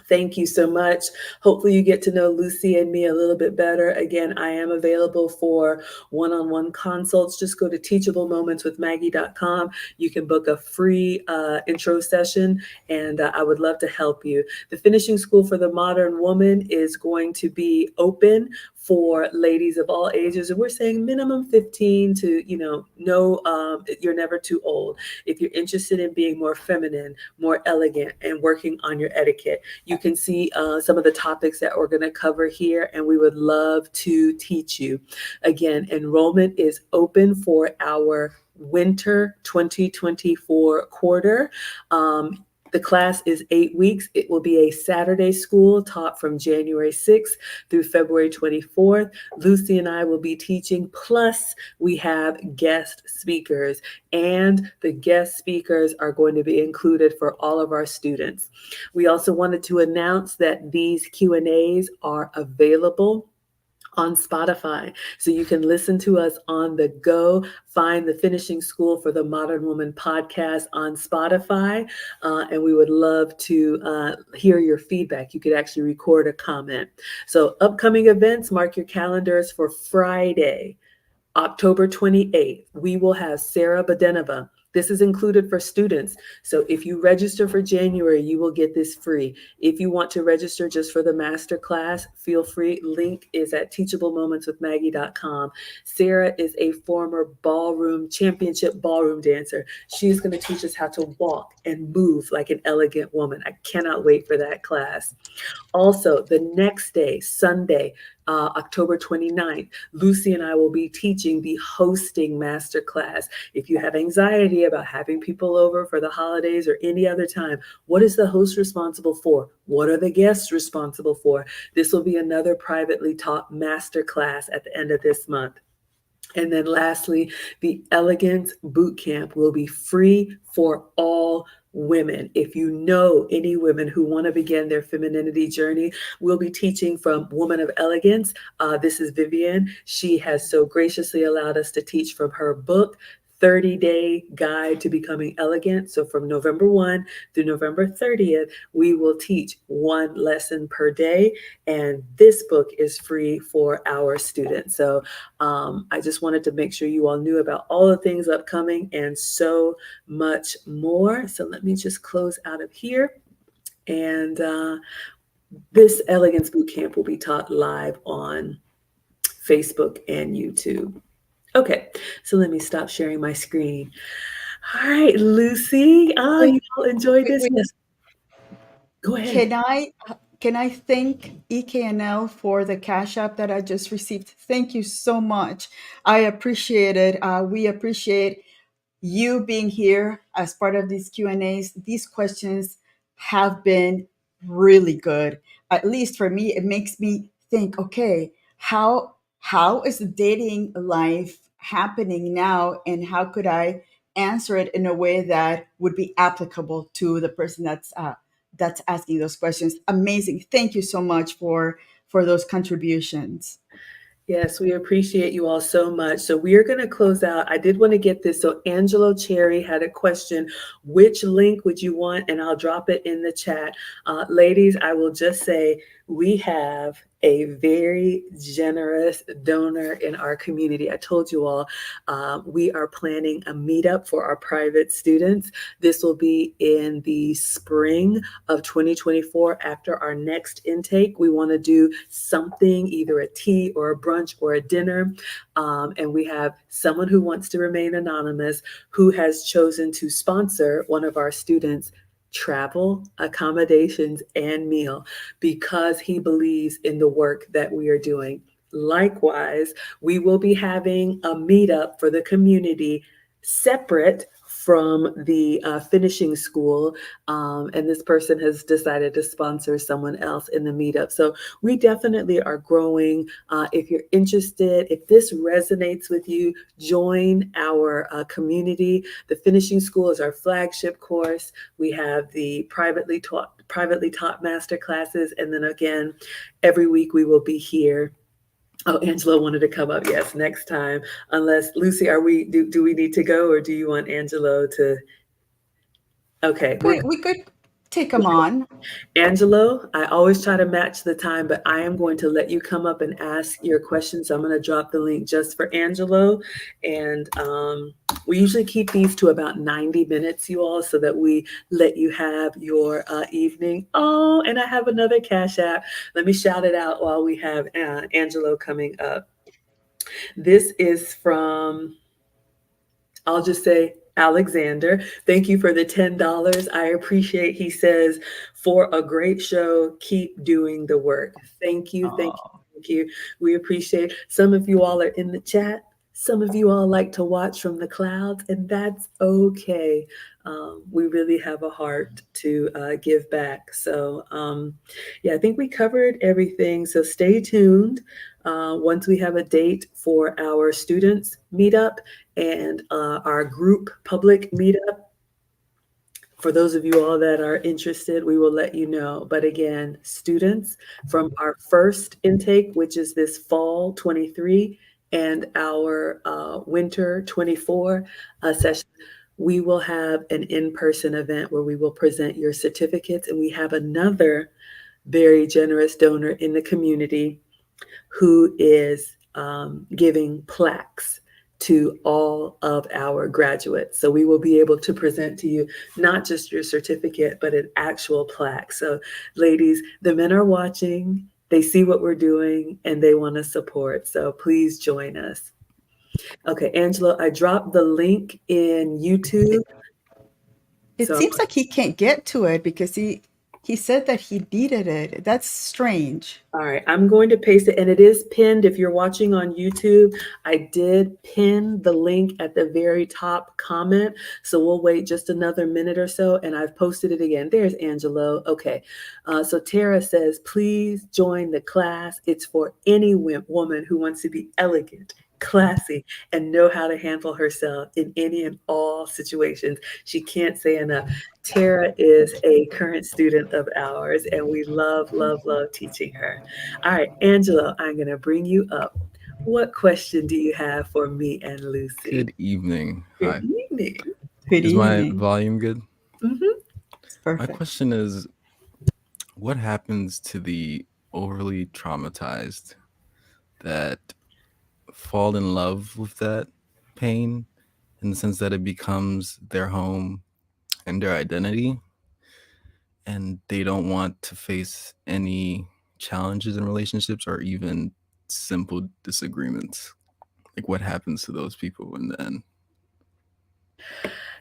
Thank you so much. Hopefully you get to know Lucy and me a little bit better. Again, I am available for one-on-one consults. Just go to teachablemomentswithmaggie.com. You can book a free intro session, and I would love to help you. The Finishing School for the Modern Woman is going to be open for ladies of all ages. And we're saying minimum 15 to, you're never too old. If you're interested in being more feminine, more elegant, and working on your etiquette, you can see some of the topics that we're going to cover here, and we would love to teach you. Again, enrollment is open for our winter 2024 quarter. The class is 8 weeks. It will be a Saturday school taught from January 6th through February 24th. Lucy and I will be teaching, plus we have guest speakers, and the guest speakers are going to be included for all of our students. We also wanted to announce that these Q&As are available on Spotify. So you can listen to us on the go. Find the Finishing School for the Modern Woman podcast on Spotify. And we would love to hear your feedback. You could actually record a comment. So upcoming events, mark your calendars for Friday, October 28th. We will have Sarah Badenova This is included for students. So if you register for January, you will get this free. If you want to register just for the master class, feel free. Link is at teachablemomentswithmaggie.com. Sarah is a former championship ballroom dancer. She's going to teach us how to walk and move like an elegant woman. I cannot wait for that class. Also, the next day, Sunday, October 29th, Lucy and I will be teaching the hosting masterclass. If you have anxiety about having people over for the holidays or any other time, what is the host responsible for? What are the guests responsible for? This will be another privately taught masterclass at the end of this month. And then lastly, the Elegance Bootcamp will be free for all women. If you know any women who want to begin their femininity journey, we'll be teaching from Woman of Elegance. This is Vivian. She has so graciously allowed us to teach from her book, 30-Day Guide to Becoming Elegant. So from November 1 through November 30th, we will teach one lesson per day. And this book is free for our students. So I just wanted to make sure you all knew about all the things upcoming and so much more. So let me just close out of here. And this Elegance Bootcamp will be taught live on Facebook and YouTube. Okay, so let me stop sharing my screen. All right, Lucy, Wait, you all enjoyed wait, this? wait. Yes, go ahead. Can I thank EKNL for the Cash App that I just received? Thank you so much. I appreciate it. We appreciate you being here as part of these Q&As. These questions have been really good. At least for me, it makes me think, okay, how is the dating life happening now, and how could I answer it in a way that would be applicable to the person that's asking those questions? Amazing. Thank you so much for those contributions. Yes, we appreciate you all so much. So we are going to close out. I did want to get this. So Angelo Cherry had a question. Which link would you want? And I'll drop it in the chat. Ladies, I will just say we have a very generous donor in our community. I told you all, we are planning a meetup for our private students. This will be in the spring of 2024 after our next intake. We want to do something, either a tea or a brunch or a dinner. And we have someone who wants to remain anonymous who has chosen to sponsor one of our students' travel, accommodations, and meal because he believes in the work that we are doing. Likewise, we will be having a meetup for the community separate from the finishing school. And this person has decided to sponsor someone else in the meetup. So we definitely are growing. If you're interested, if this resonates with you, join our community. The finishing school is our flagship course. We have the privately taught master classes. And then again, every week we will be here. Oh, Angela wanted to come up. Yes, next time. Unless Lucy, do we need to go, or do you want Angelo to? Okay, We could take them on. Angelo, I always try to match the time, but I am going to let you come up and ask your questions. So I'm going to drop the link just for Angelo. And we usually keep these to about 90 minutes, you all, so that we let you have your evening. Oh, and I have another Cash App. Let me shout it out while we have Angelo coming up. This is from, I'll just say, Alexander. Thank you for the $10. I appreciate, he says, for a great show, keep doing the work. Thank you, thank you, thank you. We appreciate. Some of you all are in the chat. Some of you all like to watch from the clouds, and that's okay. We really have a heart to give back. So yeah, I think we covered everything. So stay tuned. Once we have a date for our students meetup and our group public meetup, for those of you all that are interested, we will let you know. But again, students, from our first intake, which is this fall 23, and our winter 24 session, we will have an in-person event where we will present your certificates. And we have another very generous donor in the community who is giving plaques to all of our graduates. So we will be able to present to you not just your certificate, but an actual plaque. So, ladies, the men are watching, they see what we're doing, and they want to support. So please join us. Okay, Angela, I dropped the link in YouTube. It So seems like he can't get to it because he said that he needed it. That's strange. all right, I'm going to paste it, and it is pinned. If you're watching on YouTube, I did pin the link at the very top comment. So we'll wait just another minute or so, and I've posted it again. There's Angelo. Okay. So Tara says, please join the class. It's for any woman who wants to be elegant, classy, and know how to handle herself in any and all situations. She can't say enough. Tara is a current student of ours, and we love, love, love teaching her. All right, Angela, I'm going to bring you up. What question do you have for me and Lucy? Good evening. Good Hi. evening. Good Is my evening. volume good? Mm-hmm. It's My perfect. question is, what happens to the overly traumatized that fall in love with that pain in the sense that it becomes their home and their identity, and they don't want to face any challenges in relationships or even simple disagreements? Like, what happens to those people in the end?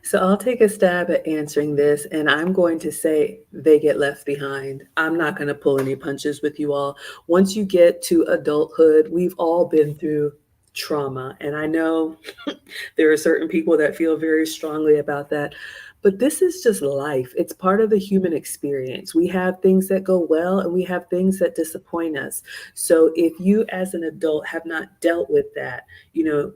So I'll take a stab at answering this, and I'm going to say they get left behind. I'm not going to pull any punches with you all. Once you get to adulthood, we've all been through trauma. And I know there are certain people that feel very strongly about that. But this is just life. It's part of the human experience. We have things that go well and we have things that disappoint us. So if you as an adult have not dealt with that, you know,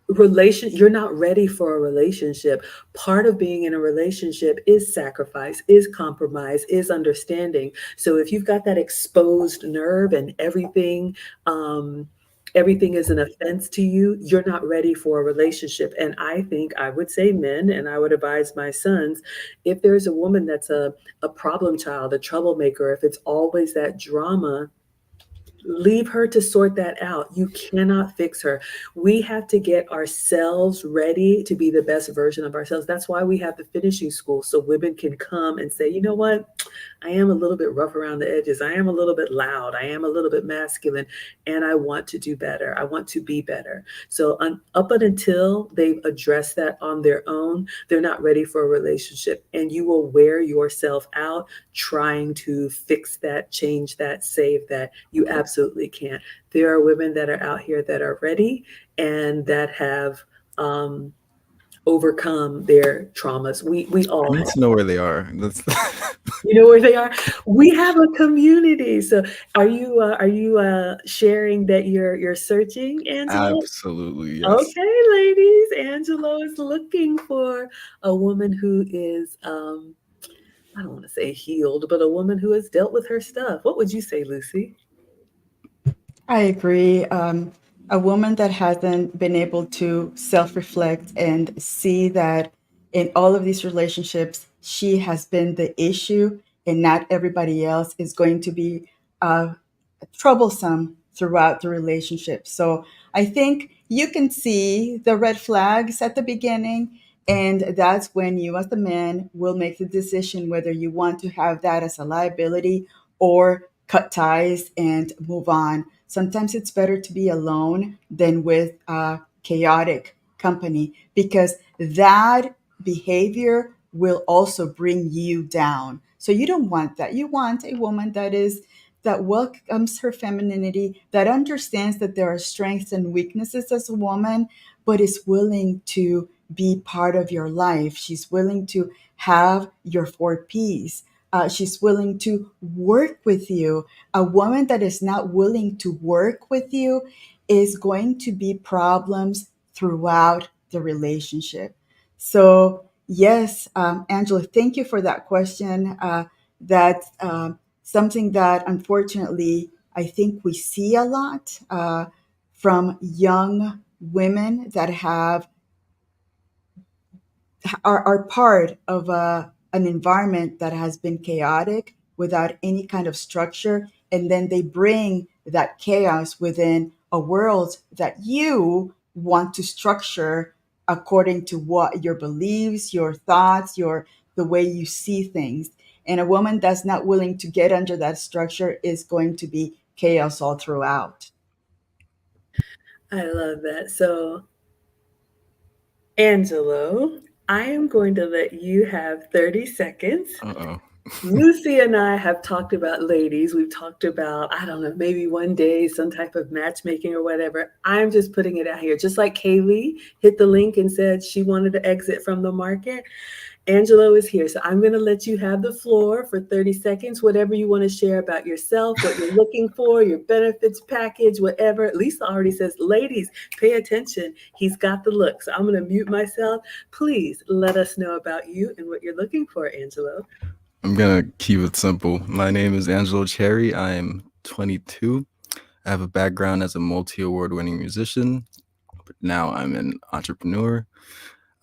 you're not ready for a relationship. Part of being in a relationship is sacrifice, is compromise, is understanding. So if you've got that exposed nerve and everything is an offense to you, you're not ready for a relationship. And I think I would say men, and I would advise my sons, if there's a woman that's a problem child, a troublemaker, if it's always that drama, leave her to sort that out. You cannot fix her. We have to get ourselves ready to be the best version of ourselves. That's why we have the finishing school, so women can come and say, you know what? I am a little bit rough around the edges. I am a little bit loud. I am a little bit masculine, and I want to do better. I want to be better. So up until they've addressed that on their own, they're not ready for a relationship, and you will wear yourself out trying to fix that, change that, save that. You absolutely can't. There are women that are out here that are ready and that have overcome their traumas. We I all need have. to know where they are. That's You know where they are? We have a community. So are you sharing that you're searching, Angela? absolutely yes. Okay, ladies. Angelo is looking for a woman who is I don't want to say healed, but a woman who has dealt with her stuff. What would you say, Lucy? I agree. A woman that hasn't been able to self reflect and see that in all of these relationships, she has been the issue and not everybody else is going to be uh, troublesome throughout the relationship. So I think you can see the red flags at the beginning. And that's when you, as the man, will make the decision whether you want to have that as a liability or cut ties and move on. Sometimes it's better to be alone than with chaotic company because that behavior will also bring you down. So you don't want that. You want a woman that welcomes her femininity, that understands that there are strengths and weaknesses as a woman, but is willing to be part of your life. She's willing to have your four P's. She's willing to work with you. A woman that is not willing to work with you is going to be problems throughout the relationship. So, yes, Angela, thank you for that question. That's something that unfortunately I think we see a lot from young women that are part of an environment that has been chaotic without any kind of structure. And then they bring that chaos within a world that you want to structure according to what your beliefs, your thoughts, your the way you see things. And a woman that's not willing to get under that structure is going to be chaos all throughout. I love that. So, Angelo, I am going to let you have 30 seconds. Uh-oh. Lucy and I have talked about ladies. We've talked about, I don't know, maybe one day some type of matchmaking or whatever. I'm just putting it out here. Just like Kaylee hit the link and said she wanted to exit from the market, Angelo is here. So I'm going to let you have the floor for 30 seconds, whatever you want to share about yourself, what you're looking for, your benefits package, whatever. Lisa already says, ladies, pay attention. He's got the look. So I'm going to mute myself. Please let us know about you and what you're looking for, Angelo. I'm gonna keep it simple. My name is Angelo Cherry. I'm 22. I have a background as a multi-award-winning musician, but now I'm an entrepreneur.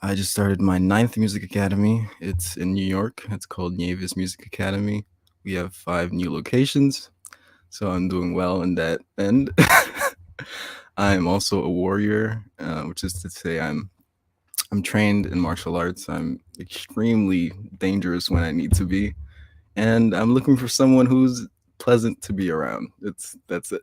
I just started my 9th music academy. It's in New York. It's called Nieves Music Academy. We have 5 new locations, so I'm doing well in that end. I'm also a warrior, which is to say I'm trained in martial arts. I'm extremely dangerous when I need to be, and I'm looking for someone who's pleasant to be around. That's it.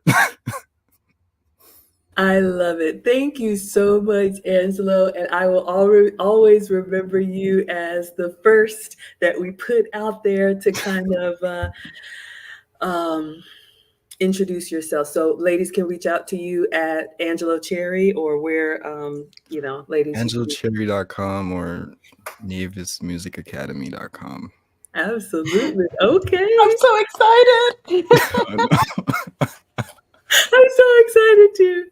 I love it. Thank you so much, Angelo. And I will always remember you as the first that we put out there to kind of um, introduce yourself. So ladies can reach out to you at Angelo Cherry or where, ladies, you can reach. AngeloCherry.com or NavesMusicAcademy.com. Absolutely. Okay. I'm so excited. I'm so excited too.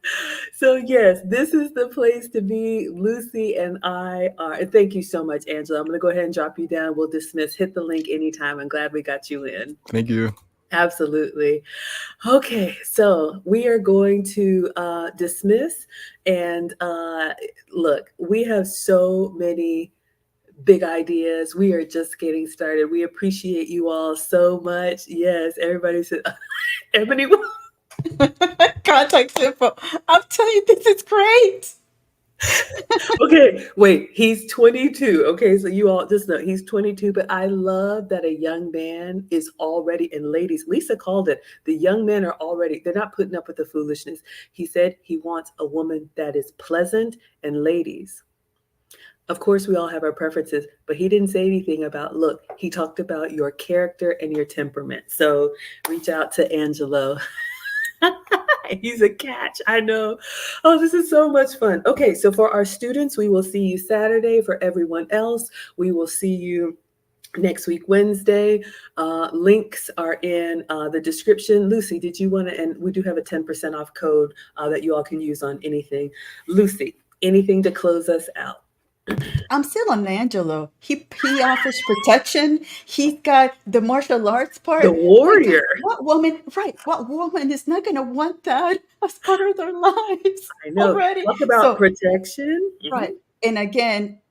So yes, this is the place to be. Lucy and I are. And thank you so much, Angela. I'm going to go ahead and drop you down. We'll dismiss. Hit the link anytime. I'm glad we got you in. Thank you. Absolutely. Okay, so we are going to dismiss. And look, we have so many big ideas. We are just getting started. We appreciate you all so much. Yes, everybody said, Ebony. Contact info. I'm telling you, this is great. Okay, wait, he's 22. Okay, so you all just know he's 22, but I love that a young man is already, and ladies, Lisa called it, the young men are already, they're not putting up with the foolishness. He said he wants a woman that is pleasant, and ladies, of course, we all have our preferences, but he didn't say anything about look. He talked about your character and your temperament. So reach out to Angelo. He's a catch. I know. Oh, this is so much fun. Okay, so for our students, we will see you Saturday. For everyone else, we will see you next week, Wednesday. Links are in the description. Lucy, did you want to, and we do have a 10% off code that you all can use on anything. Lucy, anything to close us out? I'm still on Angelo. He offers protection. He's got the martial arts part. The warrior. What woman, right? What woman is not going to want that as part of their lives I know. already? Talk about protection. Right. And again,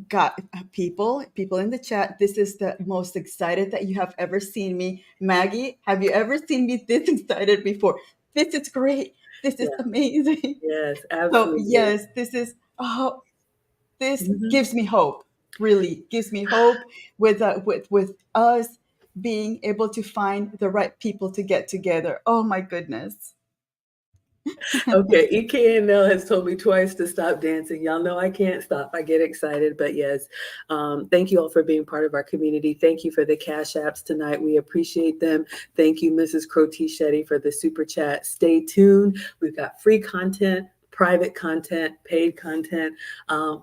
got people in the chat. This is the most excited that you have ever seen me. Maggie, have you ever seen me this excited before? This is great. This is amazing. Yes, absolutely. So yes, this gives me hope. Really gives me hope with us being able to find the right people to get together. Oh my goodness. Okay, EKNL has told me twice to stop dancing. Y'all know I can't stop. I get excited, but yes, thank you all for being part of our community. Thank you for the Cash Apps tonight. We appreciate them. Thank you, Mrs. Crotty Shetty, for the super chat. Stay tuned. We've got free content, private content, paid content.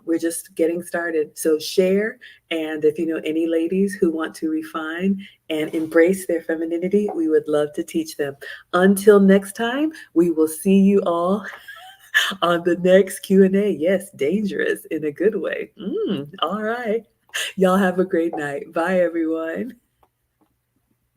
We're just getting started. So share. And if you know any ladies who want to refine and embrace their femininity, we would love to teach them. Until next time, we will see you all on the next Q&A. Yes, dangerous in a good way. All right. Y'all have a great night. Bye, everyone.